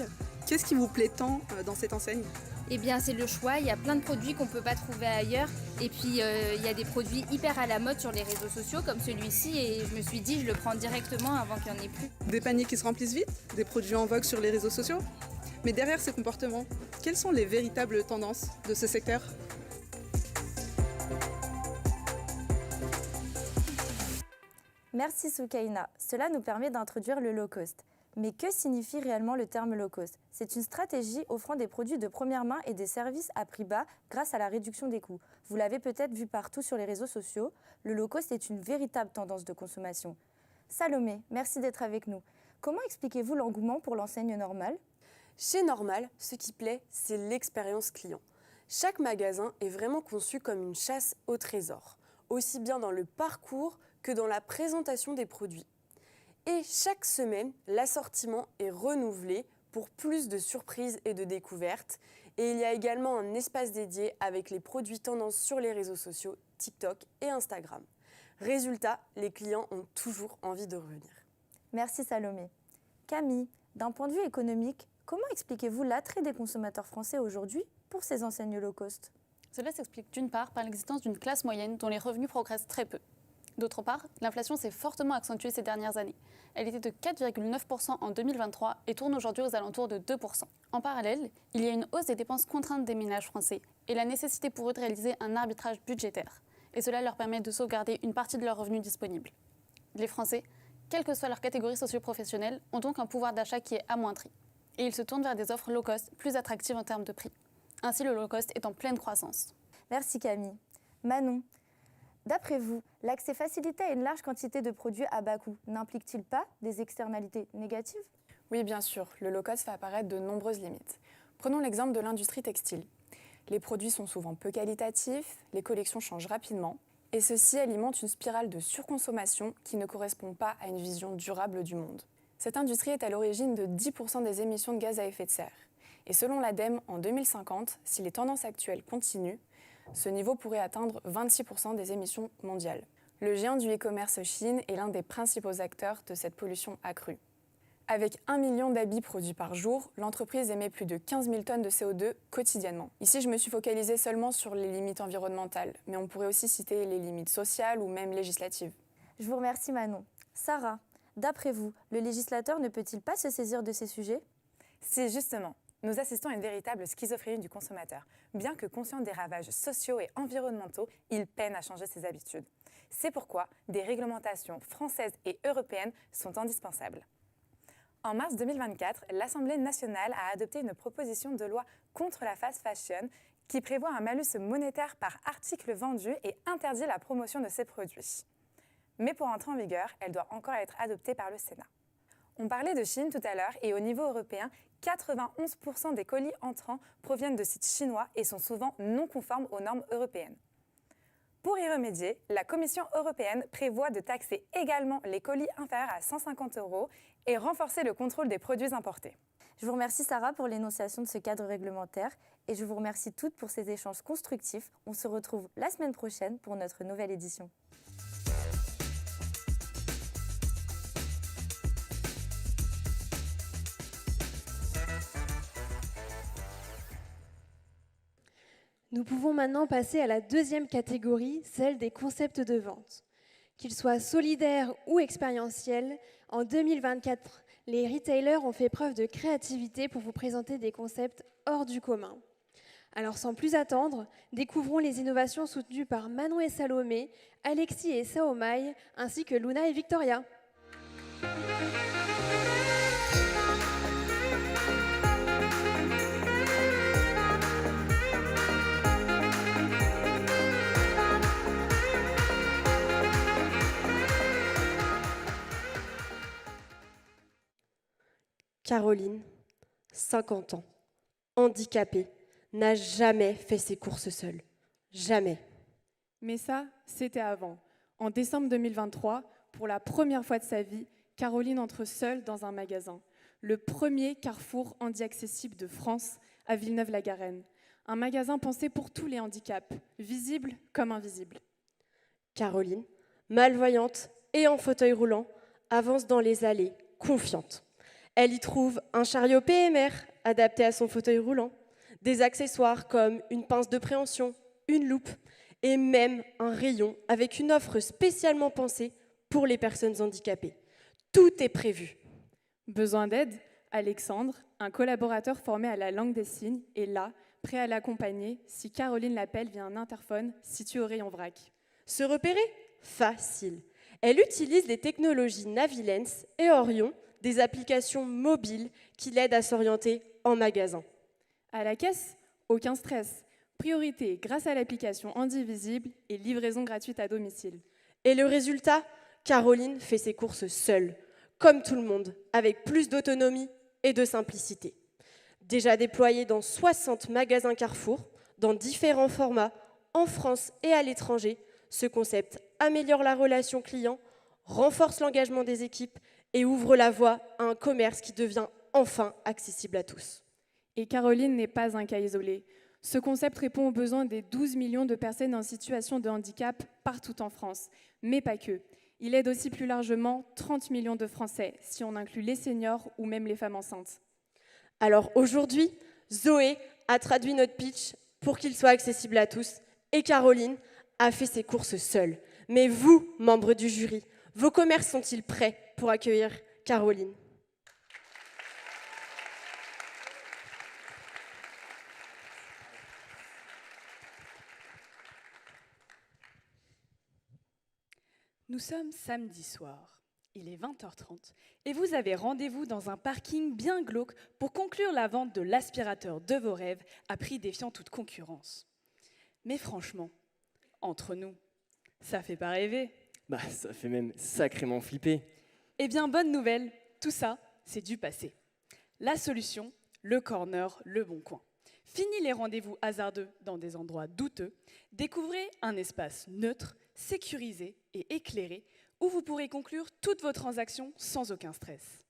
qu'est-ce qui vous plaît tant dans cette enseigne? Eh bien, c'est le choix. Il y a plein de produits qu'on ne peut pas trouver ailleurs. Et puis, il y a des produits hyper à la mode sur les réseaux sociaux, comme celui-ci. Et je me suis dit, je le prends directement avant qu'il n'y en ait plus. Des paniers qui se remplissent vite, des produits en vogue sur les réseaux sociaux. Mais derrière ces comportements, quelles sont les véritables tendances de ce secteur? Merci Soukaina. Cela nous permet d'introduire le low cost. Mais que signifie réellement le terme low cost? C'est une stratégie offrant des produits de première main et des services à prix bas grâce à la réduction des coûts. Vous l'avez peut-être vu partout sur les réseaux sociaux, le low cost est une véritable tendance de consommation. Salomé, merci d'être avec nous. Comment expliquez-vous l'engouement pour l'enseigne Normal? Chez Normal, ce qui plaît, c'est l'expérience client. Chaque magasin est vraiment conçu comme une chasse au trésor, aussi bien dans le parcours que dans la présentation des produits. Et chaque semaine, l'assortiment est renouvelé pour plus de surprises et de découvertes. Et il y a également un espace dédié avec les produits tendances sur les réseaux sociaux, TikTok et Instagram. Résultat, les clients ont toujours envie de revenir. Merci Salomé. Camille, d'un point de vue économique, comment expliquez-vous l'attrait des consommateurs français aujourd'hui pour ces enseignes low cost? Cela s'explique d'une part par l'existence d'une classe moyenne dont les revenus progressent très peu. D'autre part, l'inflation s'est fortement accentuée ces dernières années. Elle était de 4,9% en 2023 et tourne aujourd'hui aux alentours de 2%. En parallèle, il y a une hausse des dépenses contraintes des ménages français et la nécessité pour eux de réaliser un arbitrage budgétaire. Et cela leur permet de sauvegarder une partie de leurs revenus disponibles. Les Français, quelle que soit leur catégorie socio-professionnelle, ont donc un pouvoir d'achat qui est amoindri. Et ils se tournent vers des offres low cost plus attractives en termes de prix. Ainsi, le low cost est en pleine croissance. Merci Camille. Manon, d'après vous, l'accès facilité à une large quantité de produits à bas coût n'implique-t-il pas des externalités négatives? Oui, bien sûr, le low cost fait apparaître de nombreuses limites. Prenons l'exemple de l'industrie textile. Les produits sont souvent peu qualitatifs, les collections changent rapidement, et ceci alimente une spirale de surconsommation qui ne correspond pas à une vision durable du monde. Cette industrie est à l'origine de 10% des émissions de gaz à effet de serre. Et selon l'ADEME, en 2050, si les tendances actuelles continuent, ce niveau pourrait atteindre 26% des émissions mondiales. Le géant du e-commerce Chine est l'un des principaux acteurs de cette pollution accrue. Avec 1 million d'habits produits par jour, l'entreprise émet plus de 15 000 tonnes de CO2 quotidiennement. Ici, je me suis focalisée seulement sur les limites environnementales, mais on pourrait aussi citer les limites sociales ou même législatives. Je vous remercie Manon. Sarah, d'après vous, le législateur ne peut-il pas se saisir de ces sujets? Si, justement. Nous assistons à une véritable schizophrénie du consommateur. Bien que conscient des ravages sociaux et environnementaux, il peine à changer ses habitudes. C'est pourquoi des réglementations françaises et européennes sont indispensables. En mars 2024, l'Assemblée nationale a adopté une proposition de loi contre la fast fashion qui prévoit un malus monétaire par article vendu et interdit la promotion de ces produits. Mais pour entrer en vigueur, elle doit encore être adoptée par le Sénat. On parlait de Chine tout à l'heure et au niveau européen, 91% des colis entrants proviennent de sites chinois et sont souvent non conformes aux normes européennes. Pour y remédier, la Commission européenne prévoit de taxer également les colis inférieurs à 150 € et renforcer le contrôle des produits importés. Je vous remercie Sarah pour l'énonciation de ce cadre réglementaire et je vous remercie toutes pour ces échanges constructifs. On se retrouve la semaine prochaine pour notre nouvelle édition. Nous pouvons maintenant passer à la deuxième catégorie, celle des concepts de vente. Qu'ils soient solidaires ou expérientiels, en 2024, les retailers ont fait preuve de créativité pour vous présenter des concepts hors du commun. Alors sans plus attendre, découvrons les innovations soutenues par Manon et Salomé, Alexis et Saomaï, ainsi que Luna et Victoria. Caroline, 50 ans, handicapée, n'a jamais fait ses courses seule. Jamais. Mais ça, c'était avant. En décembre 2023, pour la première fois de sa vie, Caroline entre seule dans un magasin. Le premier carrefour handi-accessible de France, à Villeneuve-la-Garenne. Un magasin pensé pour tous les handicaps, visibles comme invisibles. Caroline, malvoyante et en fauteuil roulant, avance dans les allées, confiante. Elle y trouve un chariot PMR adapté à son fauteuil roulant, des accessoires comme une pince de préhension, une loupe et même un rayon avec une offre spécialement pensée pour les personnes handicapées. Tout est prévu. Besoin d'aide? Alexandre, un collaborateur formé à la langue des signes, est là, prêt à l'accompagner si Caroline l'appelle via un interphone situé au rayon vrac. Se repérer? Facile. Elle utilise les technologies Navilens et Orion, des applications mobiles qui l'aident à s'orienter en magasin. À la caisse, aucun stress. Priorité grâce à l'application Handivisible et livraison gratuite à domicile. Et le résultat? Caroline fait ses courses seule, comme tout le monde, avec plus d'autonomie et de simplicité. Déjà déployée dans 60 magasins Carrefour, dans différents formats, en France et à l'étranger, ce concept améliore la relation client, renforce l'engagement des équipes et ouvre la voie à un commerce qui devient enfin accessible à tous. Et Caroline n'est pas un cas isolé. Ce concept répond aux besoins des 12 millions de personnes en situation de handicap partout en France, mais pas que. Il aide aussi plus largement 30 millions de Français, si on inclut les seniors ou même les femmes enceintes. Alors aujourd'hui, Zoé a traduit notre pitch pour qu'il soit accessible à tous et Caroline a fait ses courses seule. Mais vous, membres du jury, vos commerces sont-ils prêts pour accueillir Caroline ? Nous sommes samedi soir, il est 20h30 et vous avez rendez-vous dans un parking bien glauque pour conclure la vente de l'aspirateur de vos rêves à prix défiant toute concurrence. Mais franchement, entre nous, ça fait pas rêver. Bah, ça fait même sacrément flipper. Eh bien, bonne nouvelle, tout ça, c'est du passé. La solution, le corner, le bon coin. Fini les rendez-vous hasardeux dans des endroits douteux, découvrez un espace neutre, sécurisé et éclairé où vous pourrez conclure toutes vos transactions sans aucun stress.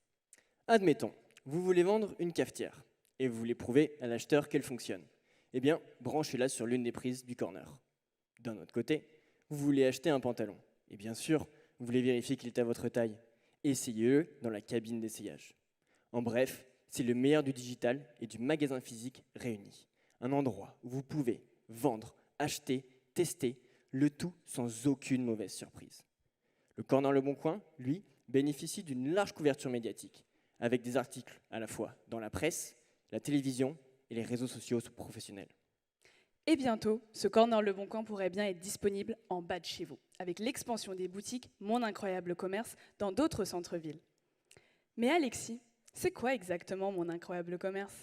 Admettons, vous voulez vendre une cafetière et vous voulez prouver à l'acheteur qu'elle fonctionne. Eh bien, branchez-la sur l'une des prises du corner. D'un autre côté, vous voulez acheter un pantalon. Et bien sûr, vous voulez vérifier qu'il est à votre taille. Essayez-le dans la cabine d'essayage. En bref, c'est le meilleur du digital et du magasin physique réunis. Un endroit où vous pouvez vendre, acheter, tester, le tout sans aucune mauvaise surprise. Le Corner Le Bon Coin, lui, bénéficie d'une large couverture médiatique, avec des articles à la fois dans la presse, la télévision et les réseaux sociaux professionnels. Et bientôt, ce Corner Le Bon Coin pourrait bien être disponible en bas de chez vous, avec l'expansion des boutiques Mon Incroyable Commerce dans d'autres centres-villes. Mais Alexis, c'est quoi exactement Mon Incroyable Commerce ?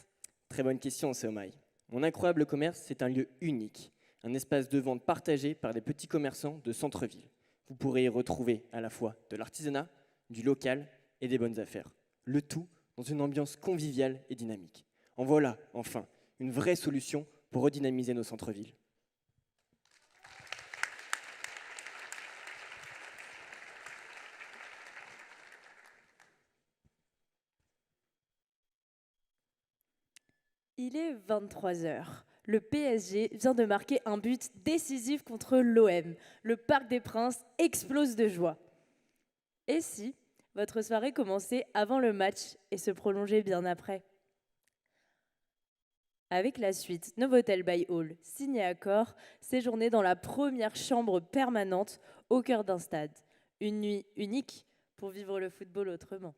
Très bonne question, Seomaï. Mon Incroyable Commerce, c'est un lieu unique, un espace de vente partagé par des petits commerçants de centre-ville. Vous pourrez y retrouver à la fois de l'artisanat, du local et des bonnes affaires. Le tout dans une ambiance conviviale et dynamique. En voilà, enfin, une vraie solution pour redynamiser nos centres-villes. Il est 23h. Le PSG vient de marquer un but décisif contre l'OM. Le Parc des Princes explose de joie. Et si votre soirée commençait avant le match et se prolongeait bien après ? Avec la suite Novotel by Hall, signé accord, séjournez dans la première chambre permanente au cœur d'un stade. Une nuit unique pour vivre le football autrement.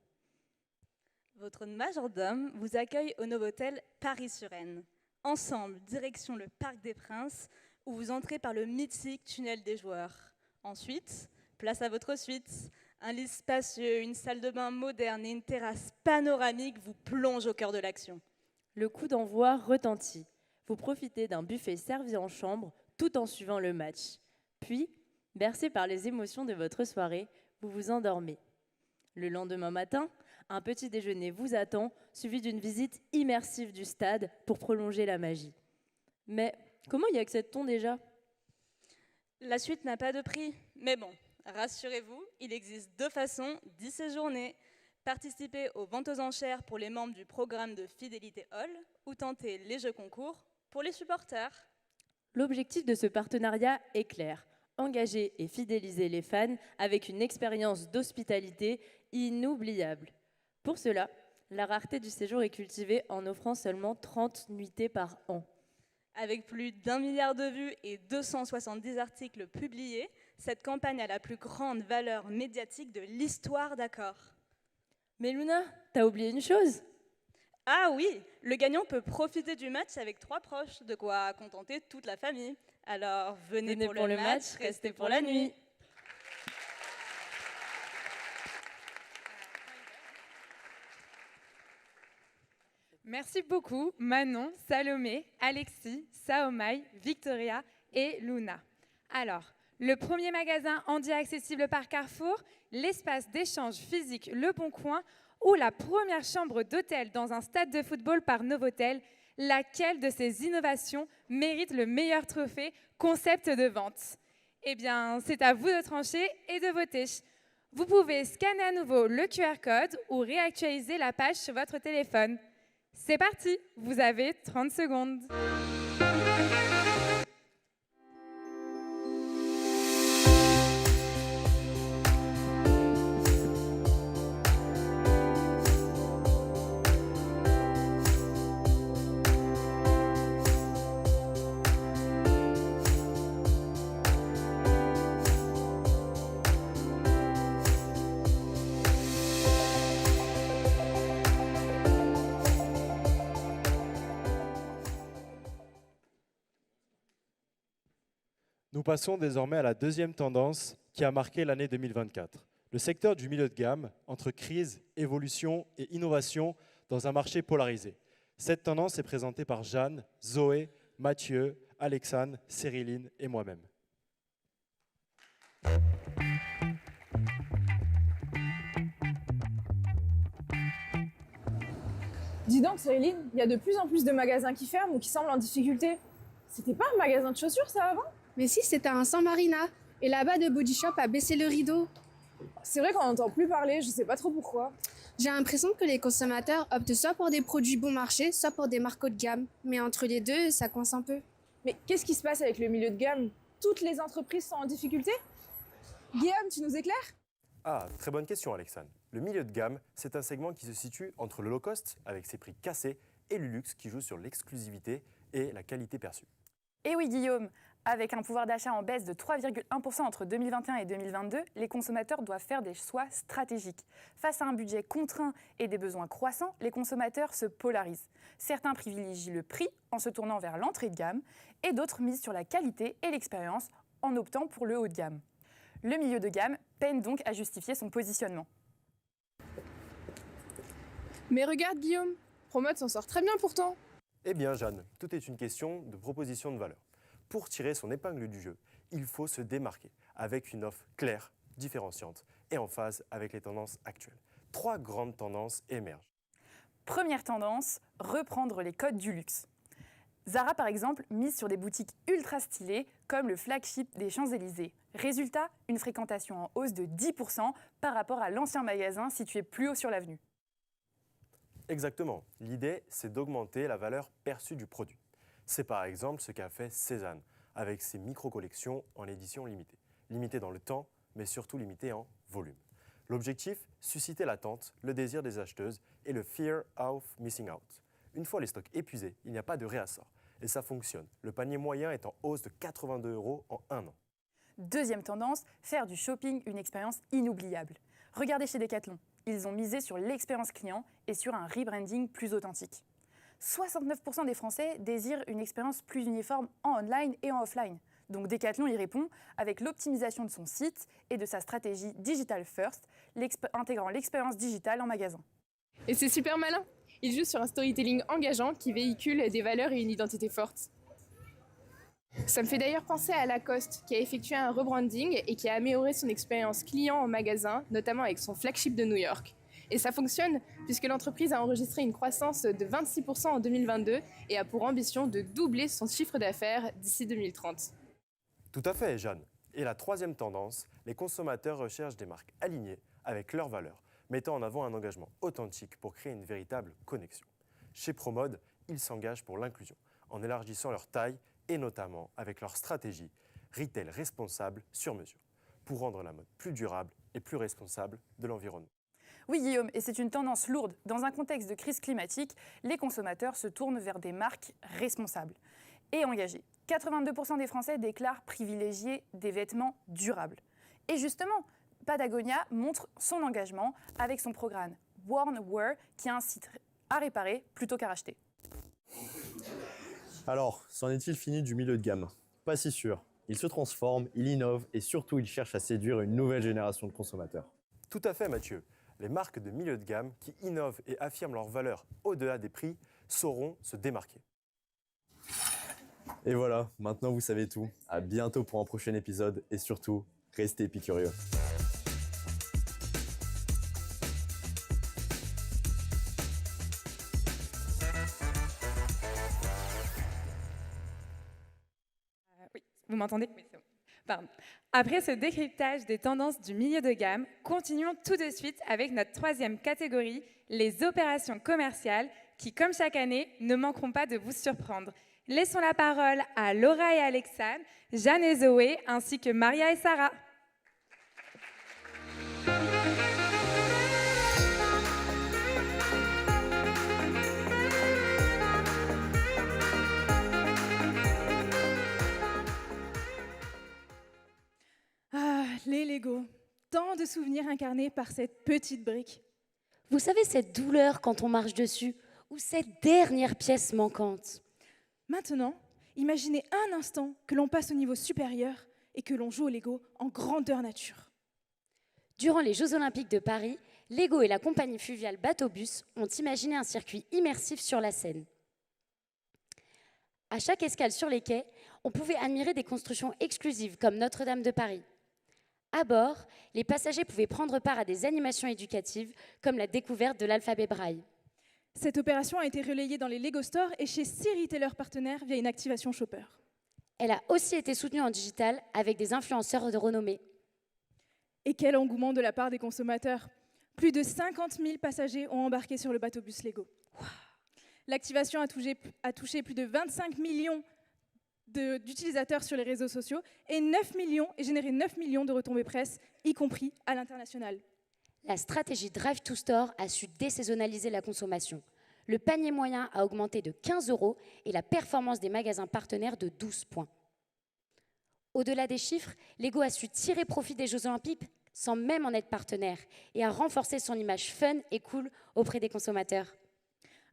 Votre majordome vous accueille au Novotel Paris-sur-Aisne. Ensemble, direction le Parc des Princes, où vous entrez par le mythique tunnel des joueurs. Ensuite, place à votre suite. Un lit spacieux, une salle de bain moderne et une terrasse panoramique vous plongent au cœur de l'action. Le coup d'envoi retentit. Vous profitez d'un buffet servi en chambre tout en suivant le match. Puis, bercé par les émotions de votre soirée, vous vous endormez. Le lendemain matin, un petit déjeuner vous attend, suivi d'une visite immersive du stade pour prolonger la magie. Mais comment y accède-t-on déjà ? La suite n'a pas de prix, mais bon, rassurez-vous, il existe 2 façons d'y séjourner. Participer aux ventes aux enchères pour les membres du programme de Fidélité Hall ou tenter les jeux concours pour les supporters. L'objectif de ce partenariat est clair, engager et fidéliser les fans avec une expérience d'hospitalité inoubliable. Pour cela, la rareté du séjour est cultivée en offrant seulement 30 nuitées par an. Avec plus d'1 milliard de vues et 270 articles publiés, cette campagne a la plus grande valeur médiatique de l'histoire d'Accor. Mais Luna, t'as oublié une chose ? Ah oui, le gagnant peut profiter du match avec 3 proches, de quoi contenter toute la famille. Alors venez pour le match, restez pour la nuit. Merci beaucoup Manon, Salomé, Alexis, Saomai, Victoria et Luna. Alors, le premier magasin Andy accessible par Carrefour, l'espace d'échange physique Le Bon Coin ou la première chambre d'hôtel dans un stade de football par Novotel, laquelle de ces innovations mérite le meilleur trophée concept de vente ? Eh bien, c'est à vous de trancher et de voter. Vous pouvez scanner à nouveau le QR code ou réactualiser la page sur votre téléphone. C'est parti, vous avez 30 secondes. Nous passons désormais à la deuxième tendance qui a marqué l'année 2024. Le secteur du milieu de gamme, entre crise, évolution et innovation dans un marché polarisé. Cette tendance est présentée par Jeanne, Zoé, Mathieu, Alexandre, Cériline et moi-même. Dis donc, Céline, il y a de plus en plus de magasins qui ferment ou qui semblent en difficulté. C'était pas un magasin de chaussures, ça, avant ? Mais si, c'était un San Marina. Et là-bas, The Body Shop a baissé le rideau. C'est vrai qu'on n'entend plus parler, je sais pas trop pourquoi. J'ai l'impression que les consommateurs optent soit pour des produits bon marché, soit pour des marques haut de gamme. Mais entre les deux, ça coince un peu. Mais qu'est-ce qui se passe avec le milieu de gamme ? Toutes les entreprises sont en difficulté ? Guillaume, tu nous éclaires ? Ah, très bonne question, Alexandre. Le milieu de gamme, c'est un segment qui se situe entre le low cost, avec ses prix cassés, et le luxe, qui joue sur l'exclusivité et la qualité perçue. Et oui, Guillaume, avec un pouvoir d'achat en baisse de 3,1% entre 2021 et 2022, les consommateurs doivent faire des choix stratégiques. Face à un budget contraint et des besoins croissants, les consommateurs se polarisent. Certains privilégient le prix en se tournant vers l'entrée de gamme et d'autres misent sur la qualité et l'expérience en optant pour le haut de gamme. Le milieu de gamme peine donc à justifier son positionnement. Mais regarde, Guillaume, Promote s'en sort très bien pourtant. Eh bien, Jeanne, tout est une question de proposition de valeur. Pour tirer son épingle du jeu, il faut se démarquer avec une offre claire, différenciante et en phase avec les tendances actuelles. 3 grandes tendances émergent. Première tendance, reprendre les codes du luxe. Zara, par exemple, mise sur des boutiques ultra stylées comme le flagship des Champs-Élysées. Résultat, une fréquentation en hausse de 10% par rapport à l'ancien magasin situé plus haut sur l'avenue. Exactement. L'idée, c'est d'augmenter la valeur perçue du produit. C'est par exemple ce qu'a fait Cézanne avec ses micro-collections en édition limitée. Limitée dans le temps, mais surtout limitée en volume. L'objectif, susciter l'attente, le désir des acheteuses et le fear of missing out. Une fois les stocks épuisés, il n'y a pas de réassort. Et ça fonctionne. Le panier moyen est en hausse de 82 € en 1 an. Deuxième tendance, faire du shopping une expérience inoubliable. Regardez chez Decathlon, ils ont misé sur l'expérience client et sur un rebranding plus authentique. 69% des Français désirent une expérience plus uniforme en online et en offline. Donc Decathlon y répond avec l'optimisation de son site et de sa stratégie Digital First, intégrant l'expérience digitale en magasin. Et c'est super malin. Il joue sur un storytelling engageant qui véhicule des valeurs et une identité forte. Ça me fait d'ailleurs penser à Lacoste, qui a effectué un rebranding et qui a amélioré son expérience client en magasin, notamment avec son flagship de New York. Et ça fonctionne, puisque l'entreprise a enregistré une croissance de 26% en 2022 et a pour ambition de doubler son chiffre d'affaires d'ici 2030. Tout à fait, Jeanne. Et la troisième tendance, les consommateurs recherchent des marques alignées avec leurs valeurs, mettant en avant un engagement authentique pour créer une véritable connexion. Chez Promode, ils s'engagent pour l'inclusion, en élargissant leur taille et notamment avec leur stratégie Retail responsable sur mesure, pour rendre la mode plus durable et plus responsable de l'environnement. Oui Guillaume, et c'est une tendance lourde. Dans un contexte de crise climatique, les consommateurs se tournent vers des marques responsables et engagées. 82% des Français déclarent privilégier des vêtements durables. Et justement, Patagonia montre son engagement avec son programme Worn Wear qui incite à réparer plutôt qu'à racheter. Alors, c'en est-il fini du milieu de gamme? Pas si sûr. Il se transforme, il innove et surtout il cherche à séduire une nouvelle génération de consommateurs. Tout à fait Mathieu. Les marques de milieu de gamme qui innovent et affirment leurs valeurs au-delà des prix sauront se démarquer. Et voilà, maintenant vous savez tout. À bientôt pour un prochain épisode et surtout, restez épicurieux. Oui, vous m'entendez? Oui, c'est bon. Pardon. Après ce décryptage des tendances du milieu de gamme, continuons tout de suite avec notre troisième catégorie, les opérations commerciales, qui, comme chaque année, ne manqueront pas de vous surprendre. Laissons la parole à Laura et Alexandre, Jeanne et Zoé, ainsi que Maria et Sarah. Ah, les Lego. Tant de souvenirs incarnés par cette petite brique. Vous savez cette douleur quand on marche dessus, ou cette dernière pièce manquante? Maintenant, imaginez un instant que l'on passe au niveau supérieur et que l'on joue au Lego en grandeur nature. Durant les Jeux Olympiques de Paris, Lego et la compagnie fluviale Bateau-Bus ont imaginé un circuit immersif sur la Seine. À chaque escale sur les quais, on pouvait admirer des constructions exclusives comme Notre-Dame de Paris. À bord, les passagers pouvaient prendre part à des animations éducatives comme la découverte de l'alphabet Braille. Cette opération a été relayée dans les Lego Stores et chez 6 retailers partenaires via une activation shopper. Elle a aussi été soutenue en digital avec des influenceurs de renommée. Et quel engouement de la part des consommateurs! Plus de 50 000 passagers ont embarqué sur le bateau-bus Lego. Wow. L'activation a touché plus de 25 millions d'utilisateurs sur les réseaux sociaux et généré 9 millions de retombées presse, y compris à l'international. La stratégie Drive to Store a su désaisonnaliser la consommation. Le panier moyen a augmenté de 15 € et la performance des magasins partenaires de 12 points. Au-delà des chiffres, Lego a su tirer profit des Jeux Olympiques sans même en être partenaire et a renforcé son image fun et cool auprès des consommateurs.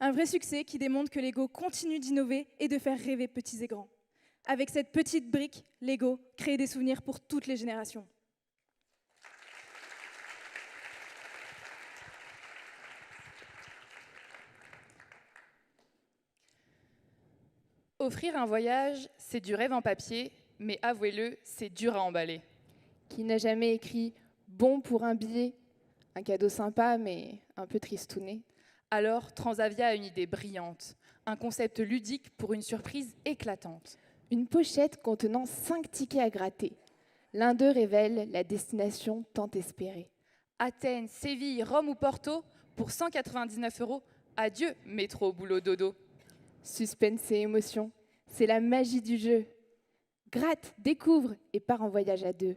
Un vrai succès qui démontre que Lego continue d'innover et de faire rêver petits et grands. Avec cette petite brique, Lego crée des souvenirs pour toutes les générations. Offrir un voyage, c'est du rêve en papier, mais avouez-le, c'est dur à emballer. Qui n'a jamais écrit « bon pour un billet », un cadeau sympa, mais un peu tristouné? Alors, Transavia a une idée brillante, un concept ludique pour une surprise éclatante. Une pochette contenant 5 tickets à gratter. L'un d'eux révèle la destination tant espérée. Athènes, Séville, Rome ou Porto, pour 199 €, adieu métro, boulot, dodo. Suspense et émotion, c'est la magie du jeu. Gratte, découvre et pars en voyage à deux.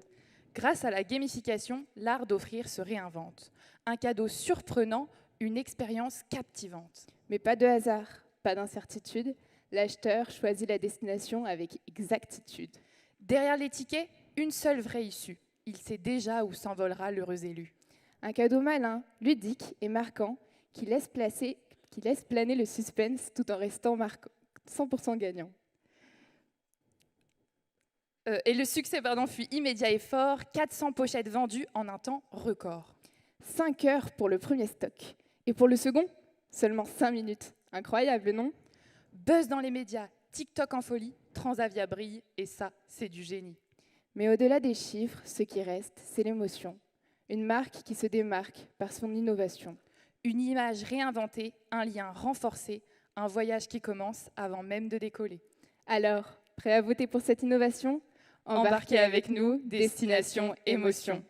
Grâce à la gamification, l'art d'offrir se réinvente. Un cadeau surprenant, une expérience captivante. Mais pas de hasard, pas d'incertitude. L'acheteur choisit la destination avec exactitude. Derrière les tickets, une seule vraie issue. Il sait déjà où s'envolera l'heureux élu. Un cadeau malin, ludique et marquant qui laisse qui laisse planer le suspense tout en restant 100% gagnant. Et le succès fut immédiat et fort, 400 pochettes vendues en un temps record. 5 heures pour le premier stock. Et pour le second, seulement 5 minutes. Incroyable, non? Buzz dans les médias, TikTok en folie, Transavia brille, et ça, c'est du génie. Mais au-delà des chiffres, ce qui reste, c'est l'émotion. Une marque qui se démarque par son innovation. Une image réinventée, un lien renforcé, un voyage qui commence avant même de décoller. Alors, prêt à voter pour cette innovation? Embarquez avec nous, destination émotion.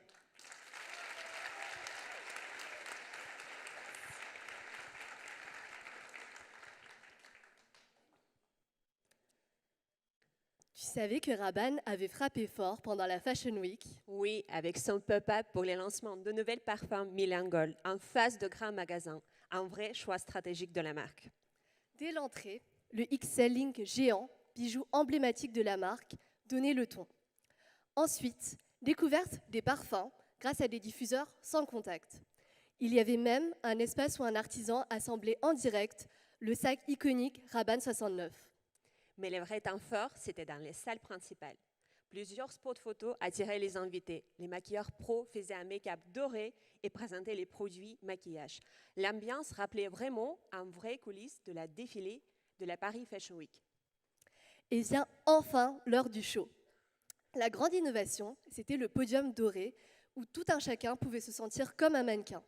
Tu savais que Rabanne avait frappé fort pendant la Fashion Week? Oui, avec son pop-up pour le lancement de nouvelles parfums Milan Gold en face de grands magasins, un vrai choix stratégique de la marque. Dès l'entrée, le XL Link géant, bijou emblématique de la marque, donnait le ton. Ensuite, découverte des parfums grâce à des diffuseurs sans contact. Il y avait même un espace où un artisan assemblait en direct le sac iconique Rabanne 69. Mais le vrai temps fort, c'était dans les salles principales. Plusieurs spots photos attiraient les invités. Les maquilleurs pros faisaient un make-up doré et présentaient les produits maquillage. L'ambiance rappelait vraiment un vrai coulisses de la défilée de la Paris Fashion Week. Et vient enfin l'heure du show. La grande innovation, c'était le podium doré où tout un chacun pouvait se sentir comme un mannequin.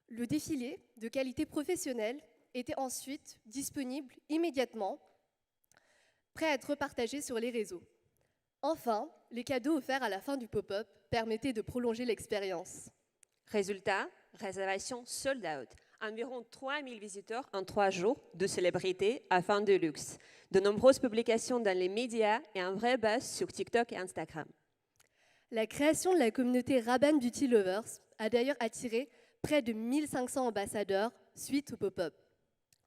Le défilé de qualité professionnelle était ensuite disponible immédiatement, prêt à être partagé sur les réseaux. Enfin, les cadeaux offerts à la fin du pop-up permettaient de prolonger l'expérience. Résultat, réservation sold out. Environ 3000 visiteurs en 3 jours, de célébrités à fin de luxe. De nombreuses publications dans les médias et un vrai buzz sur TikTok et Instagram. La création de la communauté Rabanne Beauty Lovers a d'ailleurs attiré près de 1500 ambassadeurs suite au pop-up.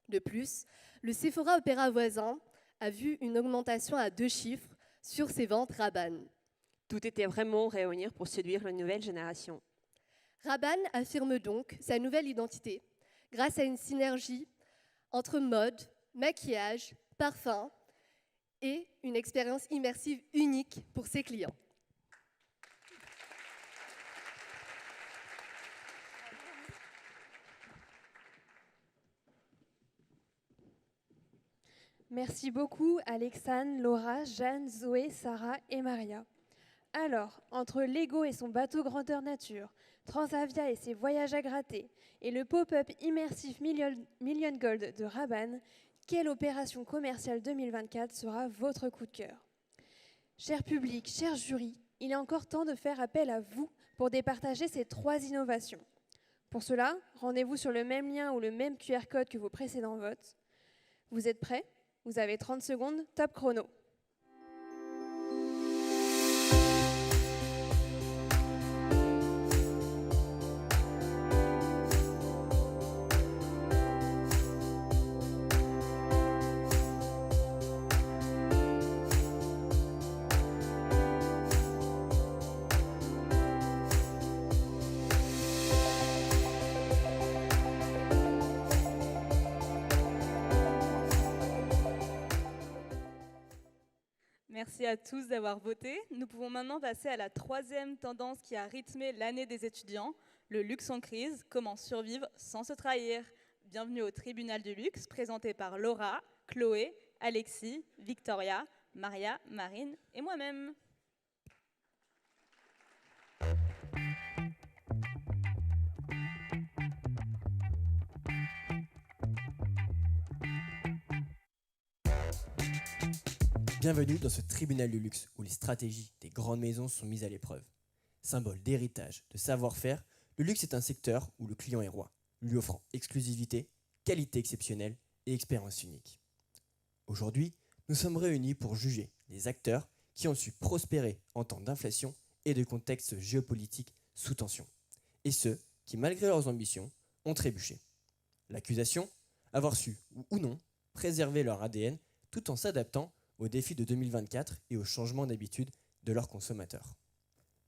De plus, le Sephora Opéra voisin a vu une augmentation à 2 chiffres sur ses ventes Rabanne. Tout était vraiment réuni pour séduire la nouvelle génération. Rabanne affirme donc sa nouvelle identité grâce à une synergie entre mode, maquillage, parfum et une expérience immersive unique pour ses clients. Merci beaucoup Alexandre, Laura, Jeanne, Zoé, Sarah et Maria. Alors, entre Lego et son bateau grandeur nature, Transavia et ses voyages à gratter, et le pop-up immersif Million Gold de Rabanne, quelle opération commerciale 2024 sera votre coup de cœur? Cher public, cher jury, il est encore temps de faire appel à vous pour départager ces 3 innovations. Pour cela, rendez-vous sur le même lien ou le même QR code que vos précédents votes. Vous êtes prêts? Vous avez 30 secondes, top chrono. Merci à tous d'avoir voté. Nous pouvons maintenant passer à la 3e tendance qui a rythmé l'année des étudiants, le luxe en crise, comment survivre sans se trahir. Bienvenue au tribunal du luxe, présenté par Laura, Chloé, Alexis, Victoria, Maria, Marine et moi-même. Bienvenue dans ce tribunal du luxe où les stratégies des grandes maisons sont mises à l'épreuve. Symbole d'héritage, de savoir-faire, le luxe est un secteur où le client est roi, lui offrant exclusivité, qualité exceptionnelle et expérience unique. Aujourd'hui, nous sommes réunis pour juger les acteurs qui ont su prospérer en temps d'inflation et de contexte géopolitique sous tension, et ceux qui, malgré leurs ambitions, ont trébuché. L'accusation, avoir su, ou non, préserver leur ADN tout en s'adaptant aux défis de 2024 et aux changements d'habitude de leurs consommateurs.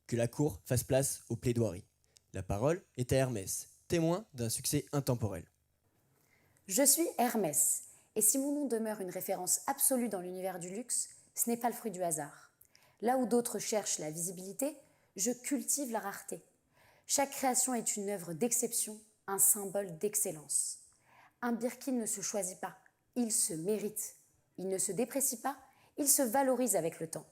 Que la Cour fasse place aux plaidoiries. La parole est à Hermès, témoin d'un succès intemporel. Je suis Hermès, et si mon nom demeure une référence absolue dans l'univers du luxe, ce n'est pas le fruit du hasard. Là où d'autres cherchent la visibilité, je cultive la rareté. Chaque création est une œuvre d'exception, un symbole d'excellence. Un Birkin ne se choisit pas, il se mérite. Il ne se déprécie pas, il se valorise avec le temps.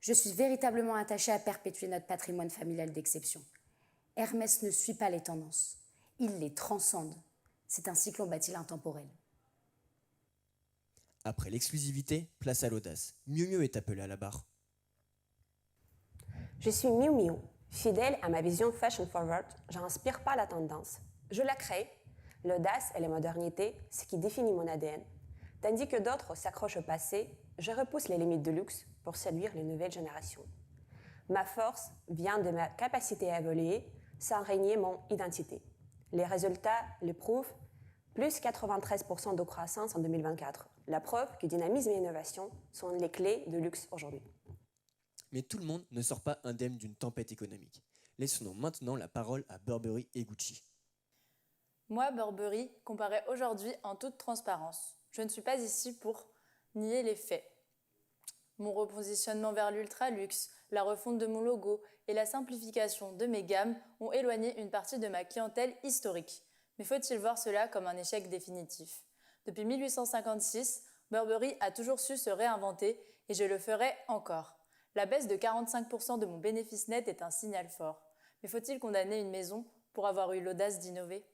Je suis véritablement attachée à perpétuer notre patrimoine familial d'exception. Hermès ne suit pas les tendances, il les transcende. C'est ainsi que l'on bâtit l'intemporel. Après l'exclusivité, place à l'audace. Miu Miu est appelé à la barre. Je suis Miu Miu. Fidèle à ma vision fashion forward, je n'inspire pas la tendance. Je la crée. L'audace et la modernité, c'est ce qui définit mon ADN. Tandis que d'autres s'accrochent au passé, je repousse les limites de luxe pour séduire les nouvelles générations. Ma force vient de ma capacité à évoluer sans régner mon identité. Les résultats le prouvent, plus 93% de croissance en 2024. La preuve que dynamisme et innovation sont les clés de luxe aujourd'hui. Mais tout le monde ne sort pas indemne d'une tempête économique. Laissons maintenant la parole à Burberry et Gucci. Moi, Burberry, comparait aujourd'hui en toute transparence. Je ne suis pas ici pour nier les faits. Mon repositionnement vers l'ultra-luxe, la refonte de mon logo et la simplification de mes gammes ont éloigné une partie de ma clientèle historique. Mais faut-il voir cela comme un échec définitif ? Depuis 1856, Burberry a toujours su se réinventer et je le ferai encore. La baisse de 45% de mon bénéfice net est un signal fort. Mais faut-il condamner une maison pour avoir eu l'audace d'innover ?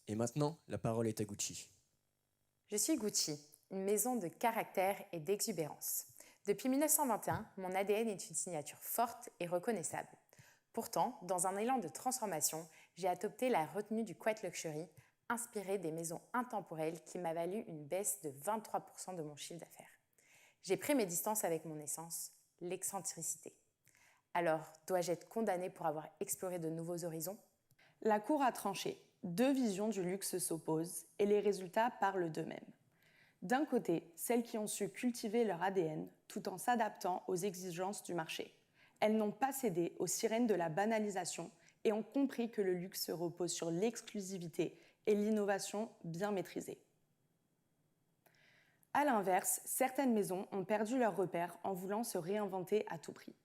Et maintenant, la parole est à Gucci. Je suis Gucci, une maison de caractère et d'exubérance. Depuis 1921, mon ADN est une signature forte et reconnaissable. Pourtant, dans un élan de transformation, j'ai adopté la retenue du quiet luxury, inspirée des maisons intemporelles qui m'a valu une baisse de 23% de mon chiffre d'affaires. J'ai pris mes distances avec mon essence, l'excentricité. Alors, dois-je être condamnée pour avoir exploré de nouveaux horizons ? La cour a tranché. Deux visions du luxe s'opposent et les résultats parlent d'eux-mêmes. D'un côté, celles qui ont su cultiver leur ADN tout en s'adaptant aux exigences du marché. Elles n'ont pas cédé aux sirènes de la banalisation et ont compris que le luxe repose sur l'exclusivité et l'innovation bien maîtrisée. À l'inverse, certaines maisons ont perdu leurs repères en voulant se réinventer à tout prix.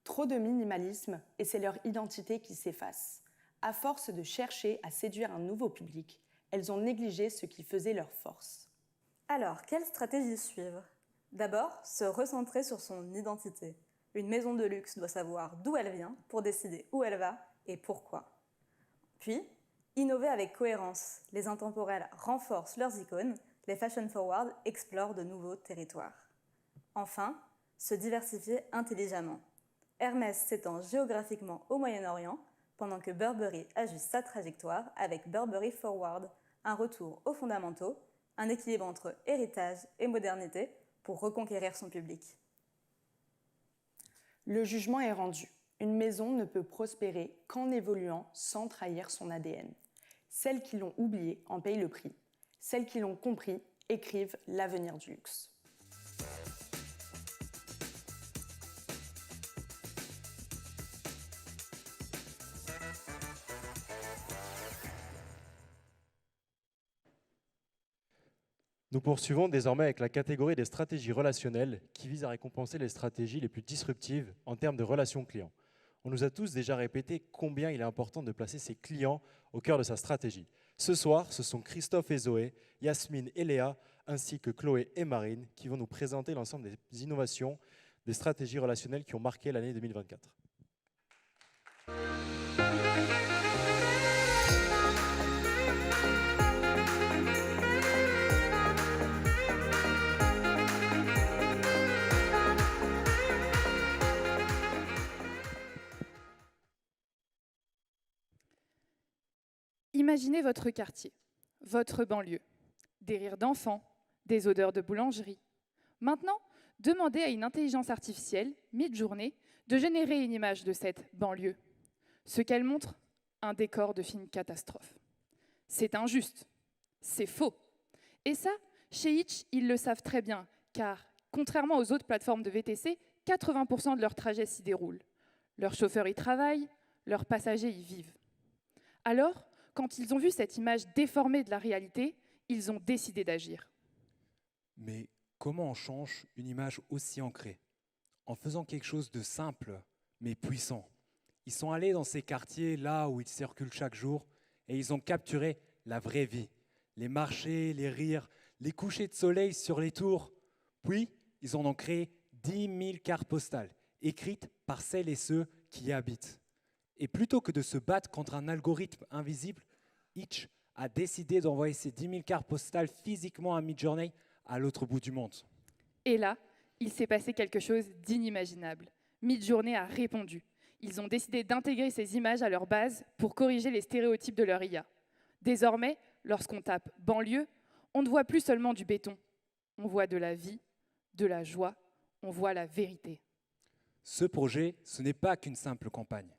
Trop de minimalisme et c'est leur identité qui s'efface. À force de chercher à séduire un nouveau public, elles ont négligé ce qui faisait leur force. Alors, quelle stratégie suivre ? D'abord, se recentrer sur son identité. Une maison de luxe doit savoir d'où elle vient pour décider où elle va et pourquoi. Puis, innover avec cohérence. Les intemporels renforcent leurs icônes, les fashion forward explorent de nouveaux territoires. Enfin, se diversifier intelligemment. Hermès s'étend géographiquement au Moyen-Orient, pendant que Burberry ajuste sa trajectoire avec Burberry Forward, un retour aux fondamentaux, un équilibre entre héritage et modernité pour reconquérir son public. Le jugement est rendu. Une maison ne peut prospérer qu'en évoluant sans trahir son ADN. Celles qui l'ont oublié en payent le prix. Celles qui l'ont compris écrivent l'avenir du luxe. Nous poursuivons désormais avec la catégorie des stratégies relationnelles qui vise à récompenser les stratégies les plus disruptives en termes de relations clients. On nous a tous déjà répété combien il est important de placer ses clients au cœur de sa stratégie. Ce soir, ce sont Christophe et Zoé, Yasmine et Léa, ainsi que Chloé et Marine qui vont nous présenter l'ensemble des innovations, des stratégies relationnelles qui ont marqué l'année 2024. Imaginez votre quartier, votre banlieue, des rires d'enfants, des odeurs de boulangerie. Maintenant, demandez à une intelligence artificielle, mi-journée, de générer une image de cette banlieue. Ce qu'elle montre, un décor de film catastrophe. C'est injuste, c'est faux. Et ça, chez Hitch, ils le savent très bien, car, contrairement aux autres plateformes de VTC, 80% de leurs trajets s'y déroulent. Leurs chauffeurs y travaillent, leurs passagers y vivent. Alors, quand ils ont vu cette image déformée de la réalité, ils ont décidé d'agir. Mais comment on change une image aussi ancrée? En faisant quelque chose de simple, mais puissant. Ils sont allés dans ces quartiers, là où ils circulent chaque jour, et ils ont capturé la vraie vie. Les marchés, les rires, les couchers de soleil sur les tours. Puis, ils en ont créé 10 000 cartes postales, écrites par celles et ceux qui y habitent. Et plutôt que de se battre contre un algorithme invisible, Itch a décidé d'envoyer ces 10 000 cartes postales physiquement à Midjourney à l'autre bout du monde. Et là, il s'est passé quelque chose d'inimaginable. Midjourney a répondu. Ils ont décidé d'intégrer ces images à leur base pour corriger les stéréotypes de leur IA. Désormais, lorsqu'on tape « banlieue », on ne voit plus seulement du béton. On voit de la vie, de la joie, on voit la vérité. Ce projet, ce n'est pas qu'une simple campagne.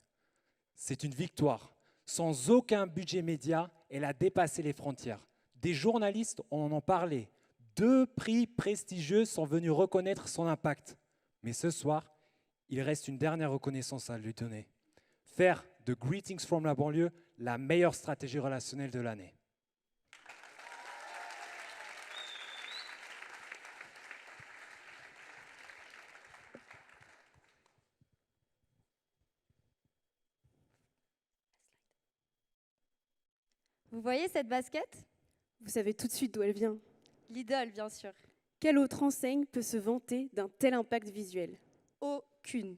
C'est une victoire. Sans aucun budget média, elle a dépassé les frontières. Des journalistes en ont parlé. 2 prix prestigieux sont venus reconnaître son impact. Mais ce soir, il reste une dernière reconnaissance à lui donner. Faire de Greetings from la banlieue la meilleure stratégie relationnelle de l'année. Vous voyez cette basket? Vous savez tout de suite d'où elle vient. Lidl, bien sûr. Quelle autre enseigne peut se vanter d'un tel impact visuel? Aucune.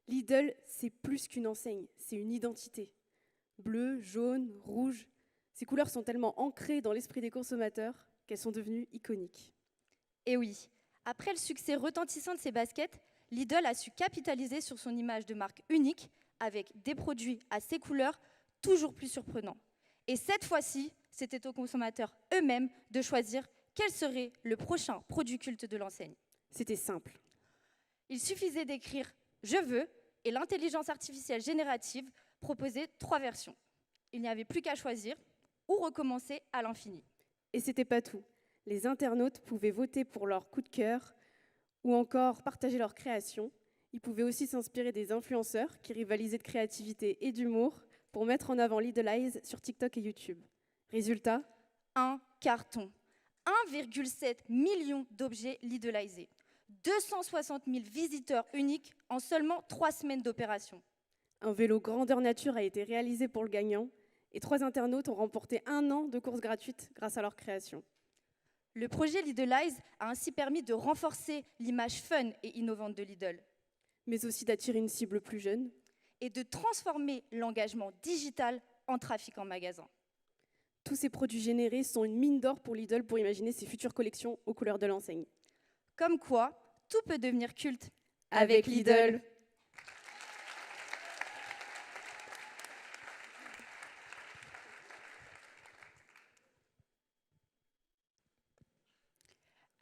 Lidl, c'est plus qu'une enseigne, c'est une identité. Bleu, jaune, rouge, ces couleurs sont tellement ancrées dans l'esprit des consommateurs qu'elles sont devenues iconiques. Et oui, après le succès retentissant de ces baskets, Lidl a su capitaliser sur son image de marque unique avec des produits à ses couleurs toujours plus surprenants. Et cette fois-ci, c'était aux consommateurs eux-mêmes de choisir quel serait le prochain produit culte de l'enseigne. C'était simple. Il suffisait d'écrire « Je veux » et l'intelligence artificielle générative proposait 3 versions. Il n'y avait plus qu'à choisir ou recommencer à l'infini. Et c'était pas tout. Les internautes pouvaient voter pour leur coup de cœur ou encore partager leur création. Ils pouvaient aussi s'inspirer des influenceurs qui rivalisaient de créativité et d'humour pour mettre en avant Lidlize sur TikTok et YouTube. Résultat, un carton. 1,7 million d'objets Lidlisés. 260 000 visiteurs uniques en seulement 3 semaines d'opération. Un vélo grandeur nature a été réalisé pour le gagnant et 3 internautes ont remporté 1 an de courses gratuites grâce à leur création. Le projet Lidlize a ainsi permis de renforcer l'image fun et innovante de Lidl. Mais aussi d'attirer une cible plus jeune. Et de transformer l'engagement digital en trafic en magasin. Tous ces produits générés sont une mine d'or pour Lidl pour imaginer ses futures collections aux couleurs de l'enseigne. Comme quoi, tout peut devenir culte avec Lidl.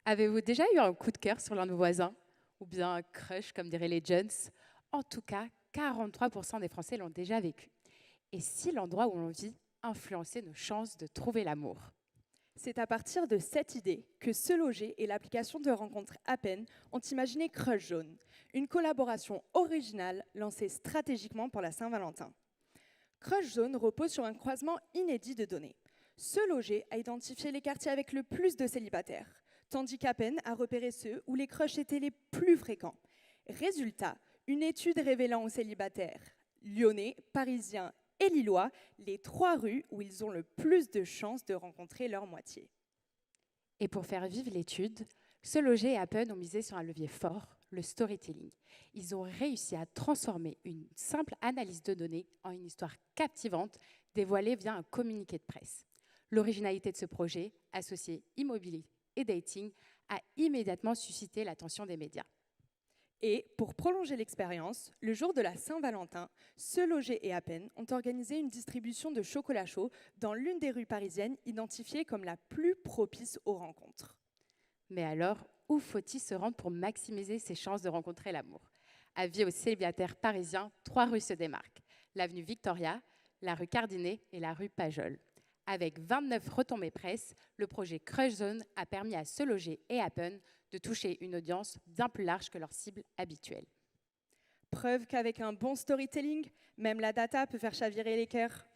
Avez-vous déjà eu un coup de cœur sur l'un de vos voisins? Ou bien un crush, comme diraient les jeunes? En tout cas, 43% des Français l'ont déjà vécu. Et si l'endroit où l'on vit influençait nos chances de trouver l'amour? C'est à partir de cette idée que Se Loger et l'application de rencontre Appen ont imaginé Crush Zone, une collaboration originale lancée stratégiquement pour la Saint-Valentin. Crush Zone repose sur un croisement inédit de données. Se Loger a identifié les quartiers avec le plus de célibataires, tandis qu'Appen a repéré ceux où les crushs étaient les plus fréquents. Résultat, une étude révélant aux célibataires lyonnais, parisiens et lillois les 3 rues où ils ont le plus de chances de rencontrer leur moitié. Et pour faire vivre l'étude, Se Loger et Appen ont misé sur un levier fort, le storytelling. Ils ont réussi à transformer une simple analyse de données en une histoire captivante dévoilée via un communiqué de presse. L'originalité de ce projet, associé immobilier et dating, a immédiatement suscité l'attention des médias. Et pour prolonger l'expérience, le jour de la Saint-Valentin, Se Loger et Appen ont organisé une distribution de chocolat chaud dans l'une des rues parisiennes identifiée comme la plus propice aux rencontres. Mais alors, où faut-il se rendre pour maximiser ses chances de rencontrer l'amour? Avis aux célibataires parisiens, 3 rues se démarquent. L'avenue Victoria, la rue Cardinet et la rue Pajol. Avec 29 retombées presse, le projet Crush Zone a permis à Se Loger et Appen de toucher une audience bien plus large que leur cible habituelle. Preuve qu'avec un bon storytelling, même la data peut faire chavirer les cœurs.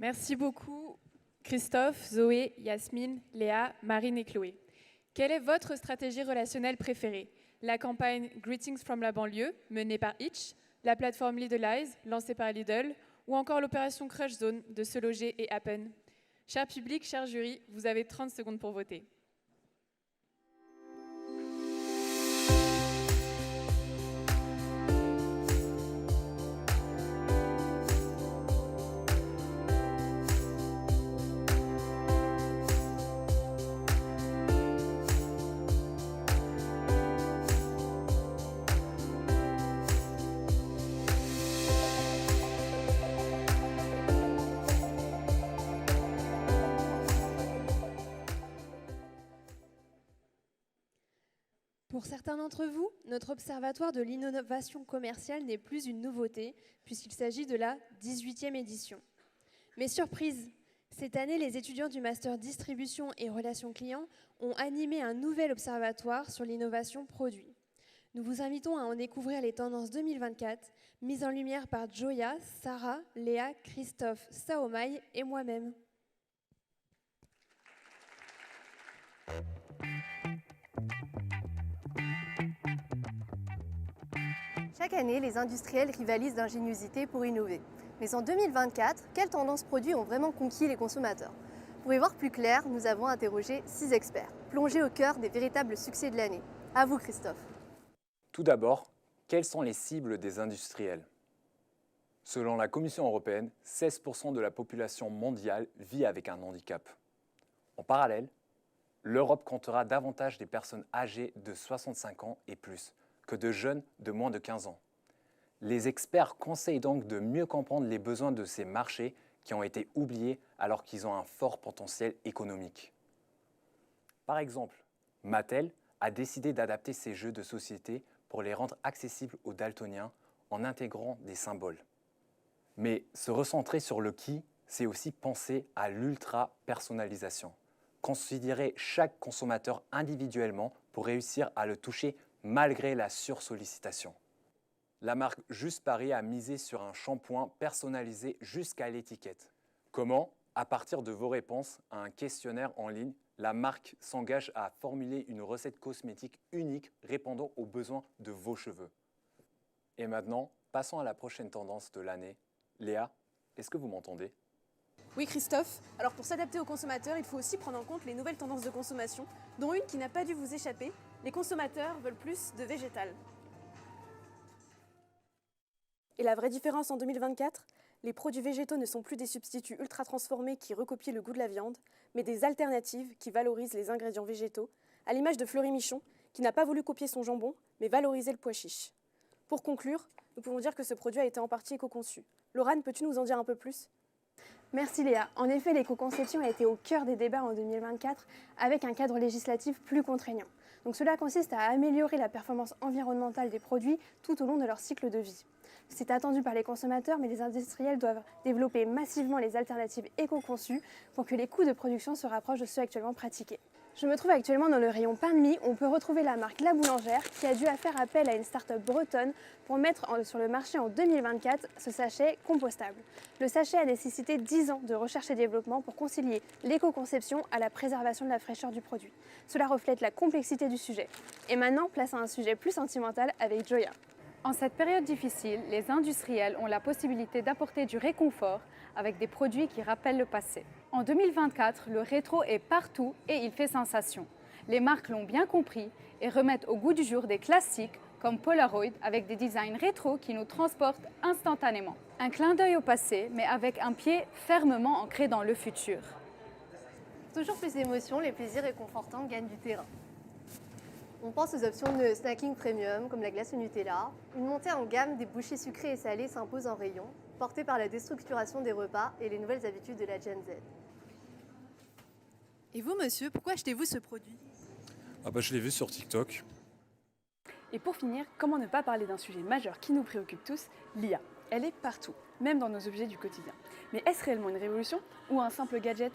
Merci beaucoup Christophe, Zoé, Yasmine, Léa, Marine et Chloé. Quelle est votre stratégie relationnelle préférée? La campagne Greetings from la banlieue, menée par Itch, la plateforme Lidlize, lancée par Lidl, ou encore l'opération Crush Zone de Se Loger et Appen? Cher public, cher jury, vous avez 30 secondes pour voter. Pour certains d'entre vous, notre observatoire de l'innovation commerciale n'est plus une nouveauté, puisqu'il s'agit de la 18e édition. Mais surprise, cette année, les étudiants du Master Distribution et Relations Clients ont animé un nouvel observatoire sur l'innovation produit. Nous vous invitons à en découvrir les tendances 2024, mises en lumière par Joya, Sarah, Léa, Christophe, Saomaï et moi-même. Chaque année, les industriels rivalisent d'ingéniosité pour innover. Mais en 2024, quelles tendances produits ont vraiment conquis les consommateurs? Pour y voir plus clair, nous avons interrogé 6 experts, plongés au cœur des véritables succès de l'année. À vous, Christophe. Tout d'abord, quelles sont les cibles des industriels? Selon la Commission européenne, 16% de la population mondiale vit avec un handicap. En parallèle, l'Europe comptera davantage des personnes âgées de 65 ans et plus que de jeunes de moins de 15 ans. Les experts conseillent donc de mieux comprendre les besoins de ces marchés qui ont été oubliés alors qu'ils ont un fort potentiel économique. Par exemple, Mattel a décidé d'adapter ses jeux de société pour les rendre accessibles aux daltoniens en intégrant des symboles. Mais se recentrer sur le qui, c'est aussi penser à l'ultra-personnalisation. Considérer chaque consommateur individuellement pour réussir à le toucher malgré la sursollicitation. La marque Juste Paris a misé sur un shampoing personnalisé jusqu'à l'étiquette. Comment? À partir de vos réponses à un questionnaire en ligne, la marque s'engage à formuler une recette cosmétique unique répondant aux besoins de vos cheveux. Et maintenant, passons à la prochaine tendance de l'année. Léa, est-ce que vous m'entendez? Oui Christophe, alors pour s'adapter aux consommateurs, il faut aussi prendre en compte les nouvelles tendances de consommation, dont une qui n'a pas dû vous échapper, les consommateurs veulent plus de végétal. Et la vraie différence en 2024, les produits végétaux ne sont plus des substituts ultra transformés qui recopient le goût de la viande, mais des alternatives qui valorisent les ingrédients végétaux, à l'image de Fleury Michon, qui n'a pas voulu copier son jambon, mais valoriser le pois chiche. Pour conclure, nous pouvons dire que ce produit a été en partie éco-conçu. Laurane, peux-tu nous en dire un peu plus ? Merci Léa. En effet, l'éco-conception a été au cœur des débats en 2024 avec un cadre législatif plus contraignant. Donc cela consiste à améliorer la performance environnementale des produits tout au long de leur cycle de vie. C'est attendu par les consommateurs, mais les industriels doivent développer massivement les alternatives éco-conçues pour que les coûts de production se rapprochent de ceux actuellement pratiqués. Je me trouve actuellement dans le rayon pain de mie où on peut retrouver la marque La Boulangère qui a dû faire appel à une start-up bretonne pour mettre sur le marché en 2024 ce sachet compostable. Le sachet a nécessité 10 ans de recherche et développement pour concilier l'éco-conception à la préservation de la fraîcheur du produit. Cela reflète la complexité du sujet. Et maintenant, place à un sujet plus sentimental avec Joya. En cette période difficile, les industriels ont la possibilité d'apporter du réconfort avec des produits qui rappellent le passé. En 2024, le rétro est partout et il fait sensation. Les marques l'ont bien compris et remettent au goût du jour des classiques comme Polaroid avec des designs rétro qui nous transportent instantanément. Un clin d'œil au passé, mais avec un pied fermement ancré dans le futur. Toujours plus d'émotions, les plaisirs réconfortants gagnent du terrain. On pense aux options de snacking premium comme la glace au Nutella. Une montée en gamme des bouchées sucrées et salées s'impose en rayon, portée par la déstructuration des repas et les nouvelles habitudes de la Gen Z. Et vous, monsieur, pourquoi achetez-vous ce produit? Je l'ai vu sur TikTok. Et pour finir, comment ne pas parler d'un sujet majeur qui nous préoccupe tous, l'IA. Elle est partout, même dans nos objets du quotidien. Mais est-ce réellement une révolution ou un simple gadget?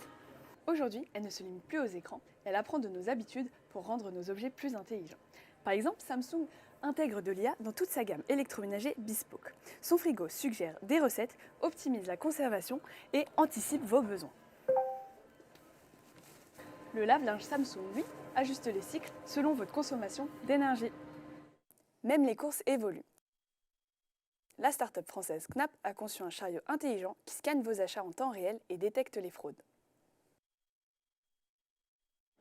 Aujourd'hui, elle ne se limite plus aux écrans, elle apprend de nos habitudes pour rendre nos objets plus intelligents. Par exemple, Samsung intègre de l'IA dans toute sa gamme électroménager bespoke. Son frigo suggère des recettes, optimise la conservation et anticipe vos besoins. Le lave-linge Samsung, lui, ajuste les cycles selon votre consommation d'énergie. Même les courses évoluent. La start-up française Knap a conçu un chariot intelligent qui scanne vos achats en temps réel et détecte les fraudes.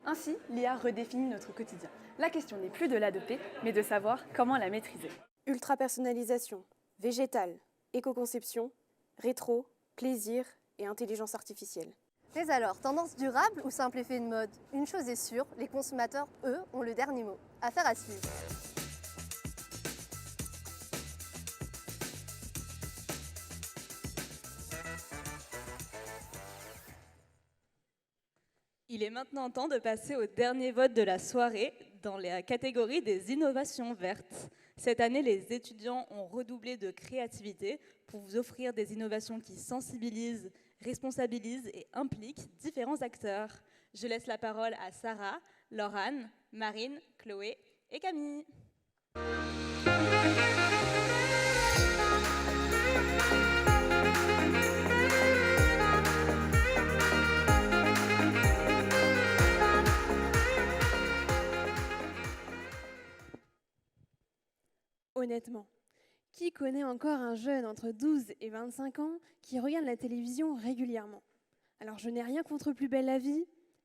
Ainsi, l'IA redéfinit notre quotidien. La question n'est plus de l'adopter, mais de savoir comment la maîtriser. Ultra-personnalisation, végétale, éco-conception, rétro, plaisir et intelligence artificielle. Mais alors, tendance durable ou simple effet de mode? Une chose est sûre, les consommateurs, eux, ont le dernier mot. Affaire à suivre. Il est maintenant temps de passer au dernier vote de la soirée dans la catégorie des innovations vertes. Cette année, les étudiants ont redoublé de créativité pour vous offrir des innovations qui sensibilisent, responsabilisent et impliquent différents acteurs. Je laisse la parole à Sarah, Laurane, Marine, Chloé et Camille. Honnêtement, qui connaît encore un jeune entre 12 et 25 ans qui regarde la télévision régulièrement? Alors je n'ai rien contre Plus belle la vie,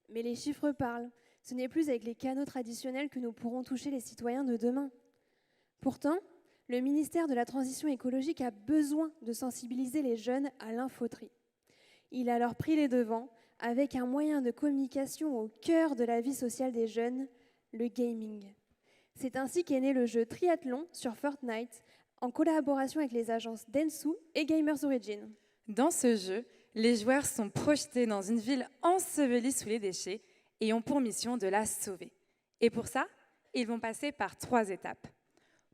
mais les chiffres parlent. Ce n'est plus avec les canaux traditionnels que nous pourrons toucher les citoyens de demain. Pourtant, le ministère de la Transition écologique a besoin de sensibiliser les jeunes à l'infotri. Il a alors pris les devants avec un moyen de communication au cœur de la vie sociale des jeunes, le gaming. C'est ainsi qu'est né le jeu Triathlon sur Fortnite, en collaboration avec les agences Dentsu et Gamers Origin. Dans ce jeu, les joueurs sont projetés dans une ville ensevelie sous les déchets et ont pour mission de la sauver. Et pour ça, ils vont passer par 3 étapes.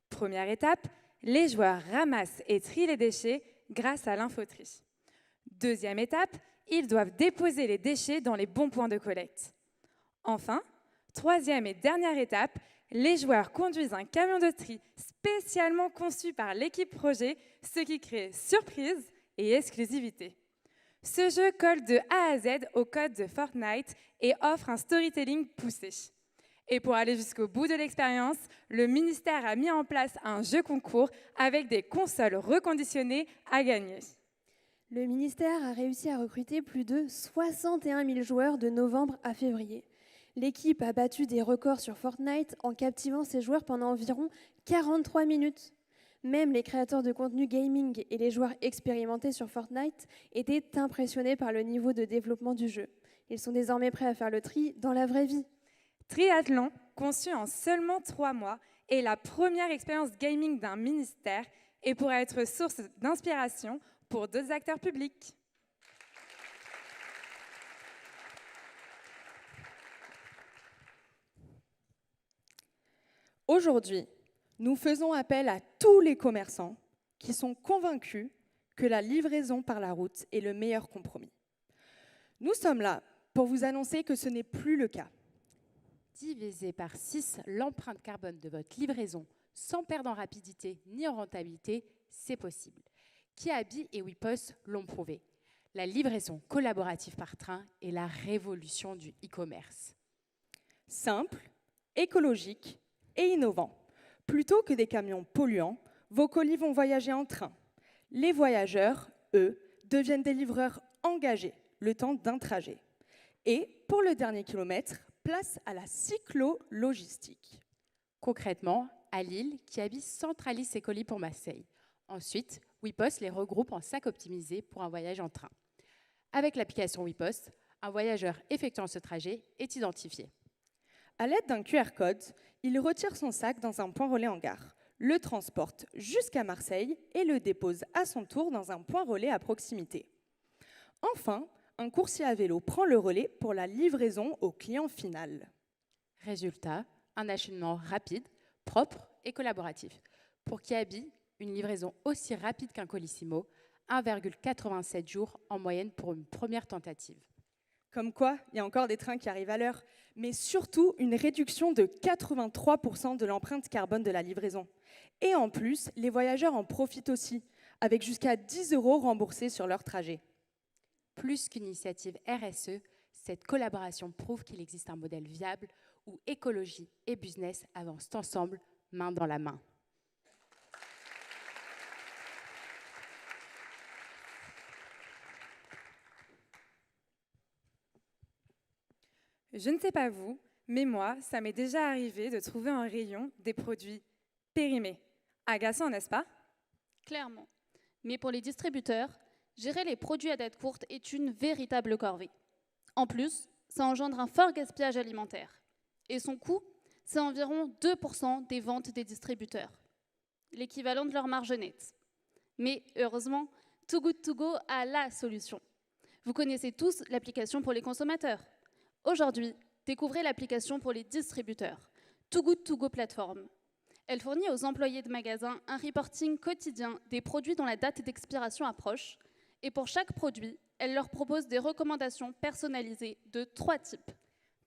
Première étape, les joueurs ramassent et trient les déchets grâce à l'infotri. Deuxième étape, ils doivent déposer les déchets dans les bons points de collecte. Enfin, troisième et dernière étape, les joueurs conduisent un camion de tri spécialement conçu par l'équipe projet, ce qui crée surprise et exclusivité. Ce jeu colle de A à Z au code de Fortnite et offre un storytelling poussé. Et pour aller jusqu'au bout de l'expérience, le ministère a mis en place un jeu concours avec des consoles reconditionnées à gagner. Le ministère a réussi à recruter plus de 61 000 joueurs de novembre à février. L'équipe a battu des records sur Fortnite en captivant ses joueurs pendant environ 43 minutes. Même les créateurs de contenu gaming et les joueurs expérimentés sur Fortnite étaient impressionnés par le niveau de développement du jeu. Ils sont désormais prêts à faire le tri dans la vraie vie. Triathlon, conçu en seulement 3 mois, est la première expérience gaming d'un ministère et pourrait être source d'inspiration pour d'autres acteurs publics. Aujourd'hui, nous faisons appel à tous les commerçants qui sont convaincus que la livraison par la route est le meilleur compromis. Nous sommes là pour vous annoncer que ce n'est plus le cas. Diviser par 6 l'empreinte carbone de votre livraison sans perdre en rapidité ni en rentabilité, c'est possible. Kiabi et Wipos l'ont prouvé. La livraison collaborative par train est la révolution du e-commerce. Simple, écologique et innovant. Plutôt que des camions polluants, vos colis vont voyager en train. Les voyageurs, eux, deviennent des livreurs engagés le temps d'un trajet. Et pour le dernier kilomètre, place à la cyclo-logistique. Concrètement, à Lille, Kiabi centralise ses colis pour Marseille. Ensuite, Wipos les regroupe en sacs optimisés pour un voyage en train. Avec l'application Wipos, un voyageur effectuant ce trajet est identifié. À l'aide d'un QR code, il retire son sac dans un point relais en gare, le transporte jusqu'à Marseille et le dépose à son tour dans un point relais à proximité. Enfin, un coursier à vélo prend le relais pour la livraison au client final. Résultat, un acheminement rapide, propre et collaboratif. Pour Kiabi, une livraison aussi rapide qu'un Colissimo, 1,87 jours en moyenne pour une première tentative. Comme quoi, il y a encore des trains qui arrivent à l'heure, mais surtout une réduction de 83% de l'empreinte carbone de la livraison. Et en plus, les voyageurs en profitent aussi, avec jusqu'à 10 € remboursés sur leur trajet. Plus qu'une initiative RSE, cette collaboration prouve qu'il existe un modèle viable où écologie et business avancent ensemble, main dans la main. Je ne sais pas vous, mais moi, ça m'est déjà arrivé de trouver un rayon des produits périmés. Agaçant, n'est-ce pas? Clairement. Mais pour les distributeurs, gérer les produits à date courte est une véritable corvée. En plus, ça engendre un fort gaspillage alimentaire. Et son coût, c'est environ 2% des ventes des distributeurs, l'équivalent de leur marge nette. Mais heureusement, Too Good To Go a la solution. Vous connaissez tous l'application pour les consommateurs. Aujourd'hui, découvrez l'application pour les distributeurs, Too Good To Go Platform. Elle fournit aux employés de magasins un reporting quotidien des produits dont la date d'expiration approche. Et pour chaque produit, elle leur propose des recommandations personnalisées de 3 types.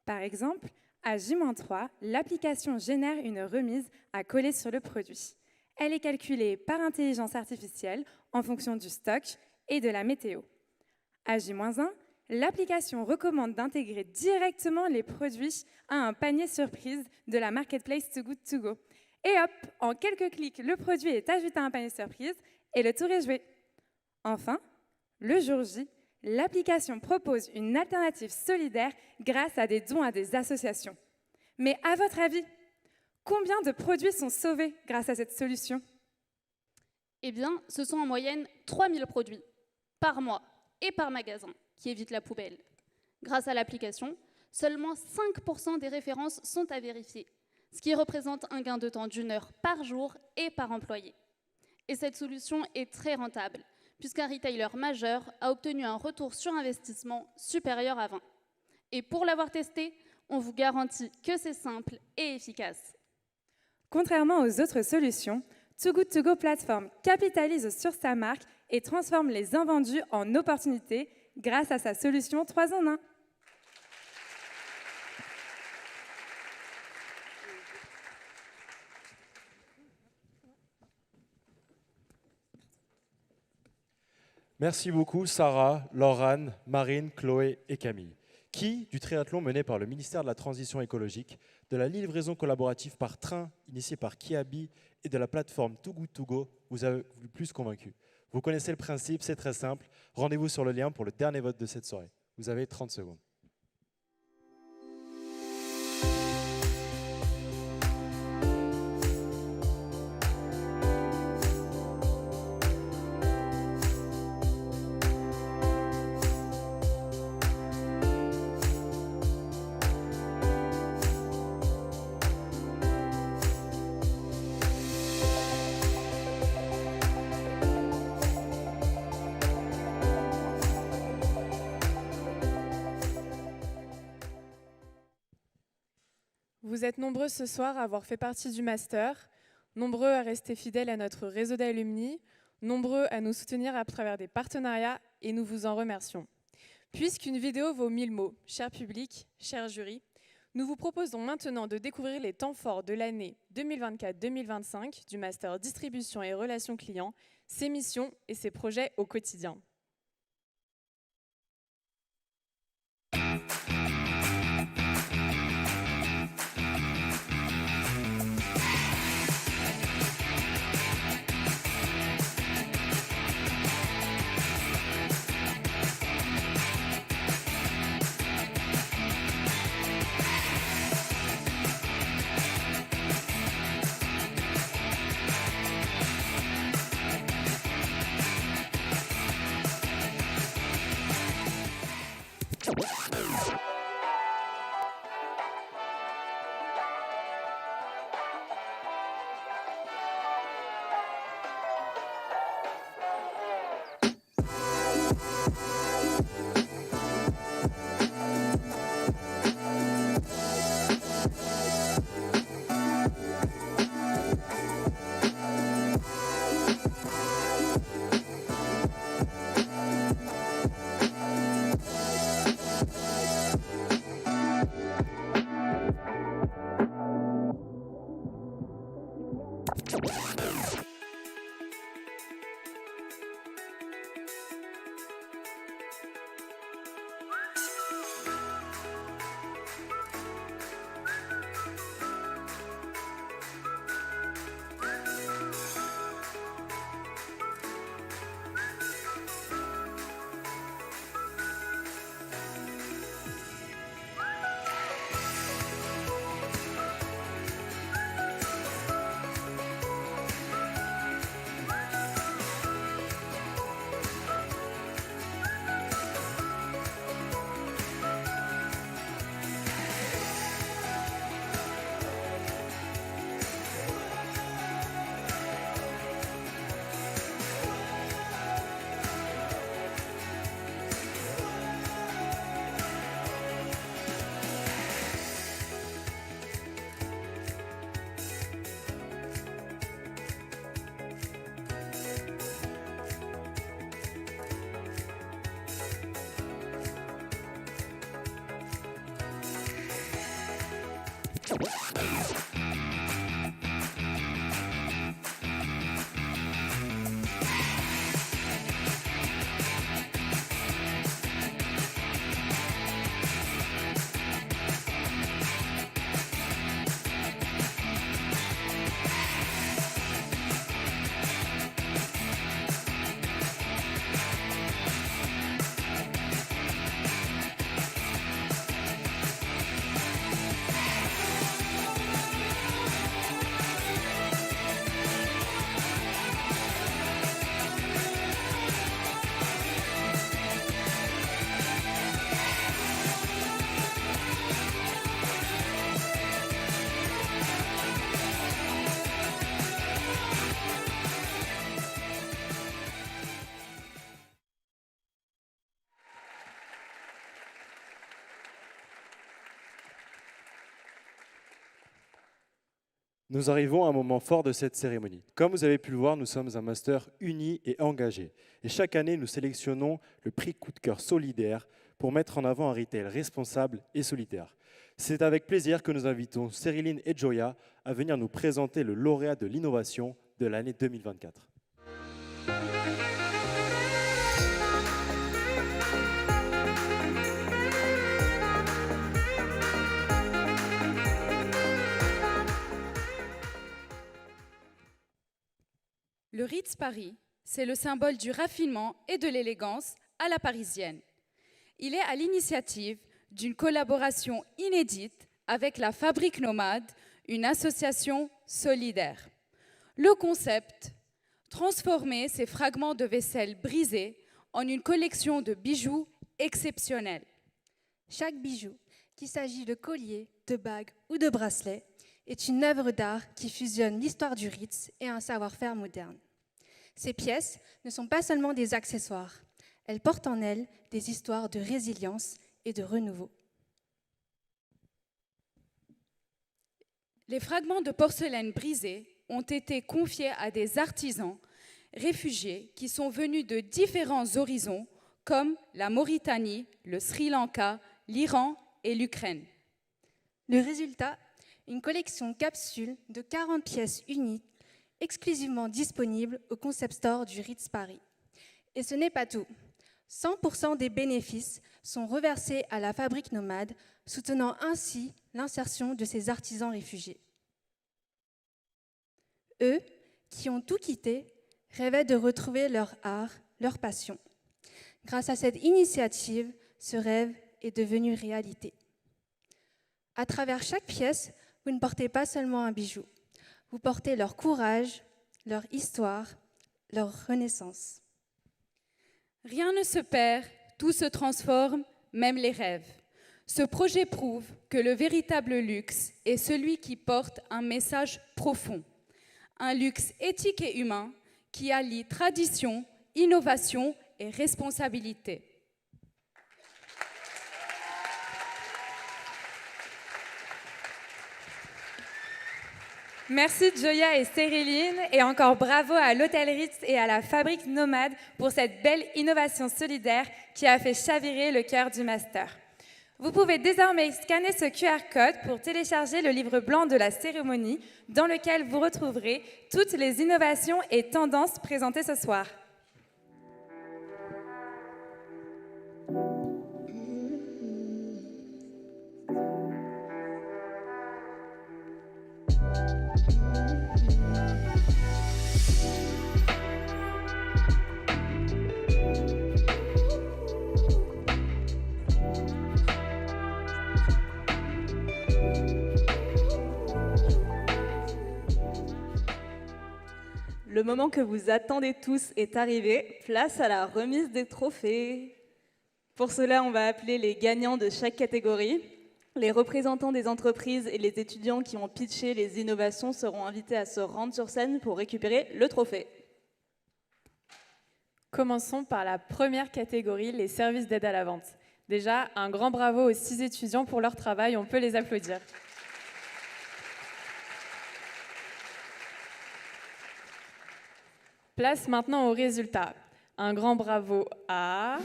Par exemple, à J-3, l'application génère une remise à coller sur le produit. Elle est calculée par intelligence artificielle en fonction du stock et de la météo. À J-1, l'application recommande d'intégrer directement les produits à un panier surprise de la marketplace Too Good To Go. Et hop, en quelques clics, le produit est ajouté à un panier surprise et le tour est joué. Enfin, le jour J, l'application propose une alternative solidaire grâce à des dons à des associations. Mais à votre avis, combien de produits sont sauvés grâce à cette solution? Eh bien, ce sont en moyenne 3000 produits par mois et par magasin qui évitent la poubelle. Grâce à l'application, seulement 5% des références sont à vérifier, ce qui représente un gain de temps d'1 heure par jour et par employé. Et cette solution est très rentable, puisqu'un retailer majeur a obtenu un retour sur investissement supérieur à 20. Et pour l'avoir testé, on vous garantit que c'est simple et efficace. Contrairement aux autres solutions, Too Good To Go Platform capitalise sur sa marque et transforme les invendus en opportunités grâce à sa solution 3 en 1. Merci beaucoup Sarah, Laurane, Marine, Chloé et Camille, qui, du triathlon mené par le ministère de la Transition écologique, de la livraison collaborative par train initiée par Kiabi et de la plateforme Too Good To Go, vous avez le plus convaincu. Vous connaissez le principe, c'est très simple. Rendez-vous sur le lien pour le dernier vote de cette soirée. Vous avez 30 secondes. Vous êtes nombreux ce soir à avoir fait partie du master, nombreux à rester fidèles à notre réseau d'alumni, nombreux à nous soutenir à travers des partenariats et nous vous en remercions. Puisqu'une vidéo vaut 1000 mots, cher public, cher jury, nous vous proposons maintenant de découvrir les temps forts de l'année 2024-2025 du master distribution et relations clients, ses missions et ses projets au quotidien. Nous arrivons à un moment fort de cette cérémonie. Comme vous avez pu le voir, nous sommes un master uni et engagé. Et chaque année, nous sélectionnons le prix Coup de cœur solidaire pour mettre en avant un retail responsable et solidaire. C'est avec plaisir que nous invitons Cériline et Joya à venir nous présenter le lauréat de l'innovation de l'année 2024. Le Ritz Paris, c'est le symbole du raffinement et de l'élégance à la parisienne. Il est à l'initiative d'une collaboration inédite avec la Fabrique Nomade, une association solidaire. Le concept, transformer ces fragments de vaisselle brisés en une collection de bijoux exceptionnels. Chaque bijou, qu'il s'agisse de collier, de bague ou de bracelet, est une œuvre d'art qui fusionne l'histoire du Ritz et un savoir-faire moderne. Ces pièces ne sont pas seulement des accessoires, elles portent en elles des histoires de résilience et de renouveau. Les fragments de porcelaine brisés ont été confiés à des artisans réfugiés qui sont venus de différents horizons comme la Mauritanie, le Sri Lanka, l'Iran et l'Ukraine. Le résultat, une collection capsule de 40 pièces uniques exclusivement disponibles au Concept Store du Ritz Paris. Et ce n'est pas tout. 100% des bénéfices sont reversés à la Fabrique Nomade, soutenant ainsi l'insertion de ces artisans réfugiés. Eux, qui ont tout quitté, rêvaient de retrouver leur art, leur passion. Grâce à cette initiative, ce rêve est devenu réalité. À travers chaque pièce, vous ne portez pas seulement un bijou, vous portez leur courage, leur histoire, leur renaissance. Rien ne se perd, tout se transforme, même les rêves. Ce projet prouve que le véritable luxe est celui qui porte un message profond. Un luxe éthique et humain qui allie tradition, innovation et responsabilité. Merci Joya et Cériline, et encore bravo à l'Hôtel Ritz et à la Fabrique Nomade pour cette belle innovation solidaire qui a fait chavirer le cœur du master. Vous pouvez désormais scanner ce QR code pour télécharger le livre blanc de la cérémonie dans lequel vous retrouverez toutes les innovations et tendances présentées ce soir. Le moment que vous attendez tous est arrivé, place à la remise des trophées. Pour cela, on va appeler les gagnants de chaque catégorie. Les représentants des entreprises et les étudiants qui ont pitché les innovations seront invités à se rendre sur scène pour récupérer le trophée. Commençons par la première catégorie, les services d'aide à la vente. Déjà, un grand bravo aux 6 étudiants pour leur travail, on peut les applaudir. Place maintenant aux résultats. Un grand bravo à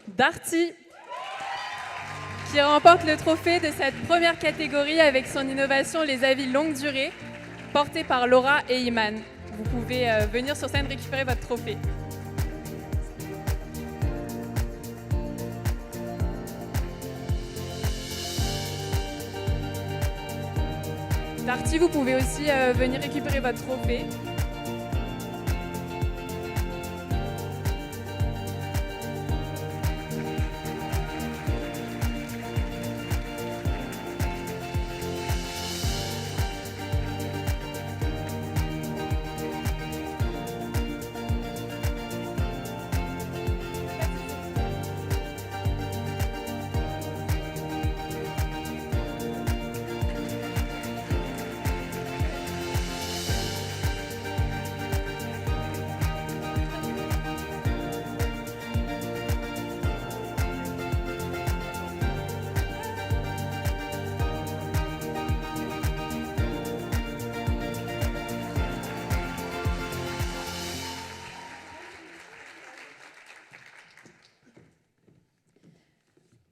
Darty, qui remporte le trophée de cette première catégorie avec son innovation Les avis longue durée, portée par Laura et Iman. Vous pouvez venir sur scène récupérer votre trophée. Darty, vous pouvez aussi venir récupérer votre trophée.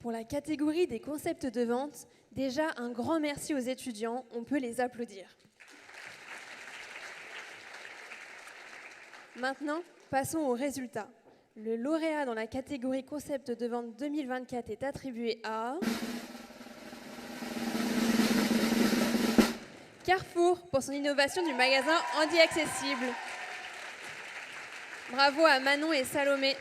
Pour la catégorie des concepts de vente, déjà un grand merci aux étudiants, on peut les applaudir. Maintenant, passons aux résultats. Le lauréat dans la catégorie concept de vente 2024 est attribué à Carrefour pour son innovation du magasin Handy Accessible. Bravo à Manon et Salomé.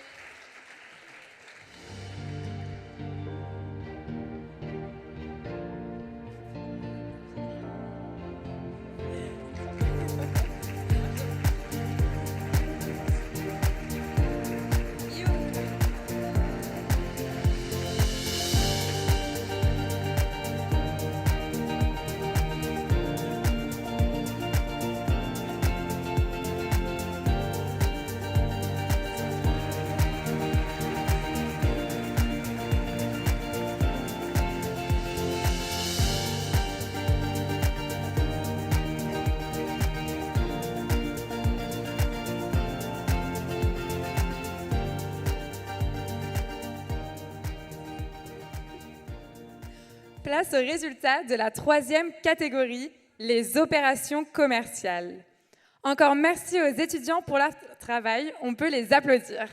Place au résultat de la troisième catégorie, les opérations commerciales. Encore merci aux étudiants pour leur travail, on peut les applaudir.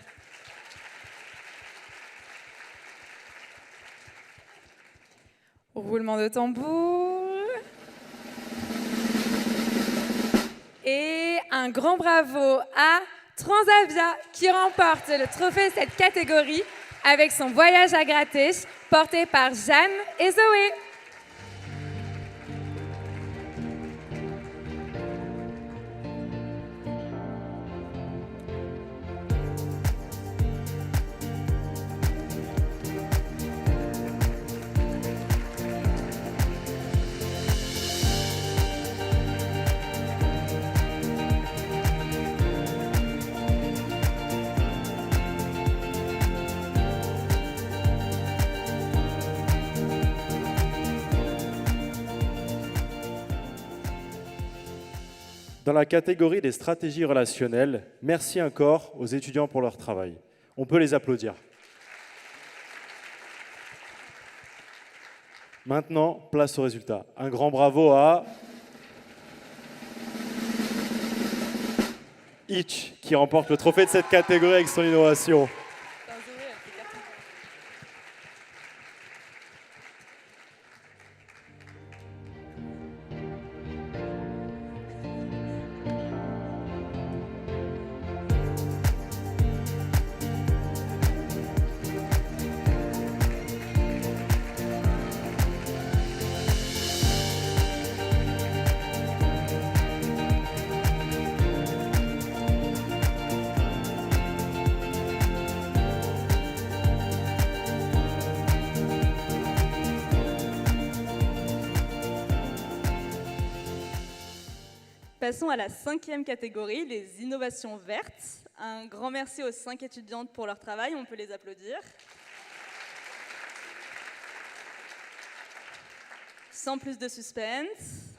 Roulement de tambour. Et un grand bravo à Transavia qui remporte le trophée de cette catégorie avec son voyage à gratter porté par Jeanne et Zoé. Dans la catégorie des stratégies relationnelles, merci encore aux étudiants pour leur travail. On peut les applaudir. Maintenant, place au résultat. Un grand bravo à Itch, qui remporte le trophée de cette catégorie avec son innovation. Passons à la 5e catégorie, les innovations vertes. Un grand merci aux 5 étudiantes pour leur travail, on peut les applaudir. Sans plus de suspense,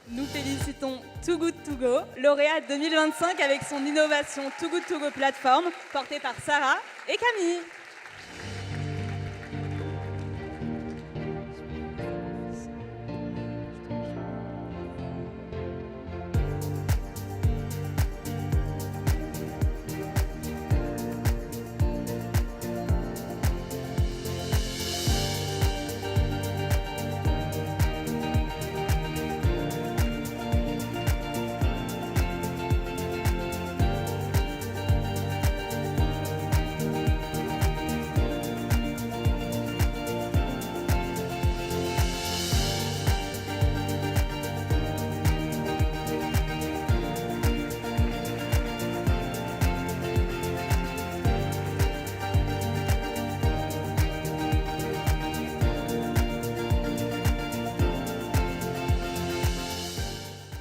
nous félicitons Too Good To Go, lauréate 2025 avec son innovation Too Good To Go Platform, portée par Sarah et Camille.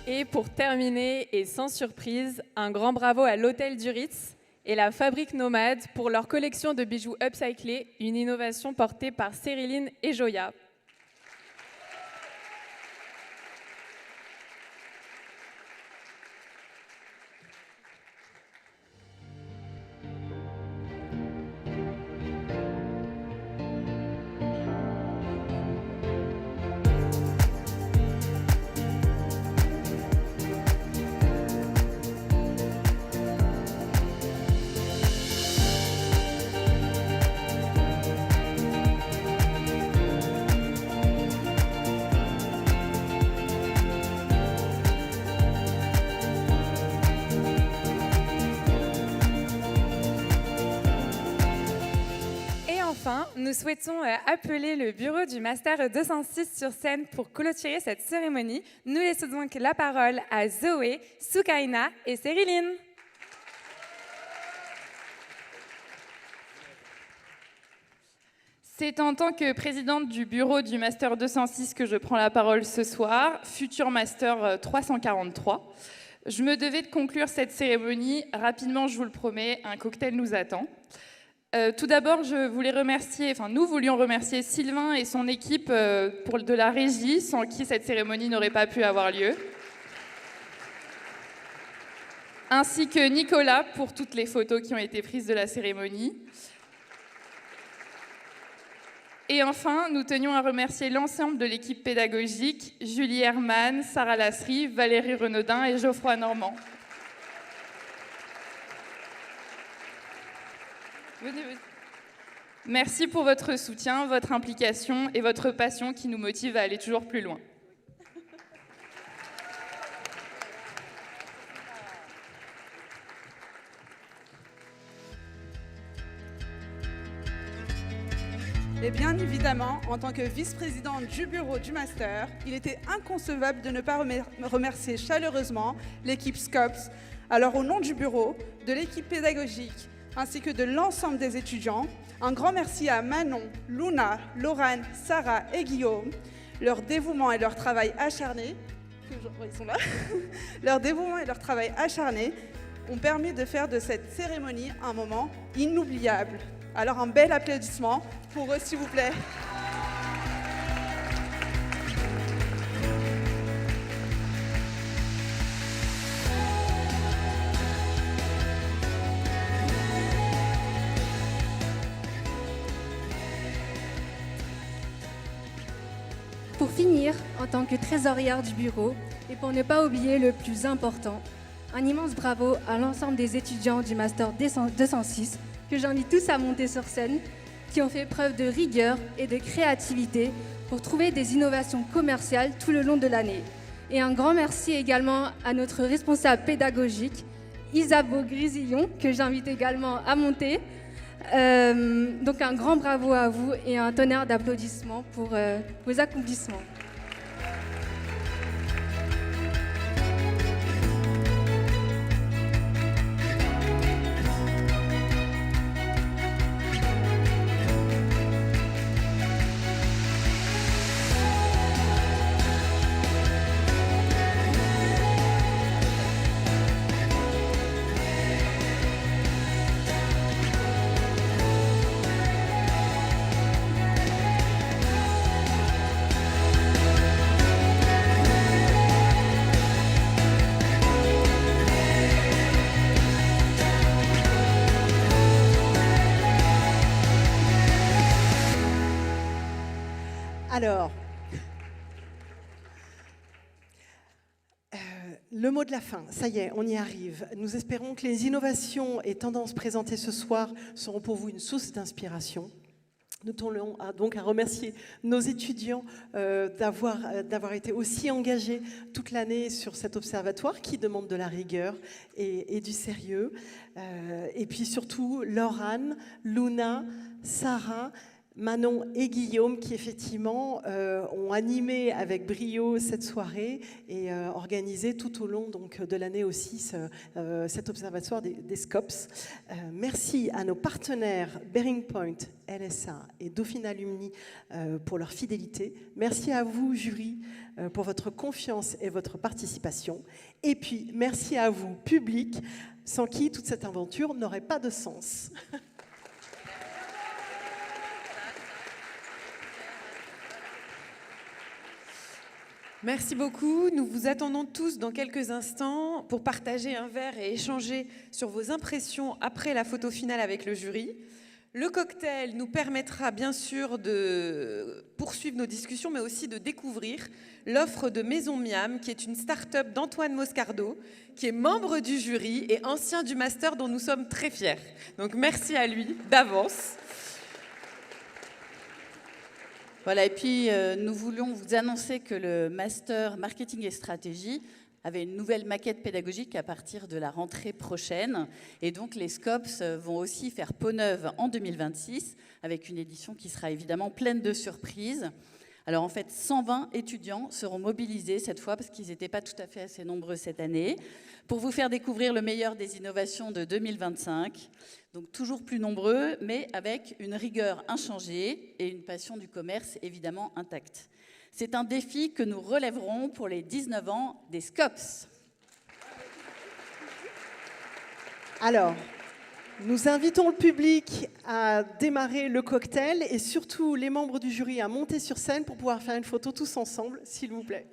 Et pour terminer, et sans surprise, un grand bravo à l'Hôtel du Ritz et la Fabrique Nomade pour leur collection de bijoux upcyclés, une innovation portée par Cériline et Joya. Enfin, nous souhaitons appeler le bureau du Master 206 sur scène pour clôturer cette cérémonie. Nous laissons donc la parole à Zoé, Soukaina et Cériline. C'est en tant que présidente du bureau du Master 206 que je prends la parole ce soir, futur Master 343. Je me devais de conclure cette cérémonie. Rapidement, je vous le promets, un cocktail nous attend. Tout d'abord, nous voulions remercier Sylvain et son équipe de la régie, sans qui cette cérémonie n'aurait pas pu avoir lieu. Ainsi que Nicolas pour toutes les photos qui ont été prises de la cérémonie. Et enfin, nous tenions à remercier l'ensemble de l'équipe pédagogique, Julie Herman, Sarah Lasserie, Valérie Renaudin et Geoffroy Normand. Merci pour votre soutien, votre implication et votre passion qui nous motive à aller toujours plus loin. Et bien évidemment, en tant que vice-présidente du bureau du Master, il était inconcevable de ne pas remercier chaleureusement l'équipe SCOPS. Alors au nom du bureau, de l'équipe pédagogique, ainsi que de l'ensemble des étudiants, un grand merci à Manon, Luna, Laurane, Sarah et Guillaume. Leur dévouement et leur travail acharné, ils sont là, leur dévouement et leur travail acharné ont permis de faire de cette cérémonie un moment inoubliable. Alors un bel applaudissement pour eux, s'il vous plaît. Pour finir, en tant que trésorière du bureau, et pour ne pas oublier le plus important, un immense bravo à l'ensemble des étudiants du Master 206, que j'invite tous à monter sur scène, qui ont fait preuve de rigueur et de créativité pour trouver des innovations commerciales tout le long de l'année. Et un grand merci également à notre responsable pédagogique, Isabeau Grisillon, que j'invite également à monter. Donc un grand bravo à vous et un tonnerre d'applaudissements pour vos accomplissements. Alors, le mot de la fin, ça y est, on y arrive. Nous espérons que les innovations et tendances présentées ce soir seront pour vous une source d'inspiration. Nous tenons donc à remercier nos étudiants d'avoir été aussi engagés toute l'année sur cet observatoire qui demande de la rigueur et du sérieux. Et puis surtout, Laurane, Luna, Sarah, Manon et Guillaume qui effectivement ont animé avec brio cette soirée et organisé tout au long donc, de l'année aussi cet observatoire des SCOPS. Merci à nos partenaires Bearing Point, LSA et Dauphine Alumni pour leur fidélité. Merci à vous, jury, pour votre confiance et votre participation. Et puis, merci à vous, public, sans qui toute cette aventure n'aurait pas de sens. Merci beaucoup. Nous vous attendons tous dans quelques instants pour partager un verre et échanger sur vos impressions après la photo finale avec le jury. Le cocktail nous permettra bien sûr de poursuivre nos discussions, mais aussi de découvrir l'offre de Maison Miam, qui est une start-up d'Antoine Moscardo, qui est membre du jury et ancien du master dont nous sommes très fiers. Donc merci à lui d'avance. Voilà, et puis nous voulions vous annoncer que le Master Marketing et Stratégie avait une nouvelle maquette pédagogique à partir de la rentrée prochaine. Et donc les SCOPS vont aussi faire peau neuve en 2026, avec une édition qui sera évidemment pleine de surprises. Alors en fait, 120 étudiants seront mobilisés cette fois, parce qu'ils n'étaient pas tout à fait assez nombreux cette année, pour vous faire découvrir le meilleur des innovations de 2025. Donc toujours plus nombreux, mais avec une rigueur inchangée et une passion du commerce évidemment intacte. C'est un défi que nous relèverons pour les 19 ans des SCOPS. Alors, nous invitons le public à démarrer le cocktail et surtout les membres du jury à monter sur scène pour pouvoir faire une photo tous ensemble, s'il vous plaît.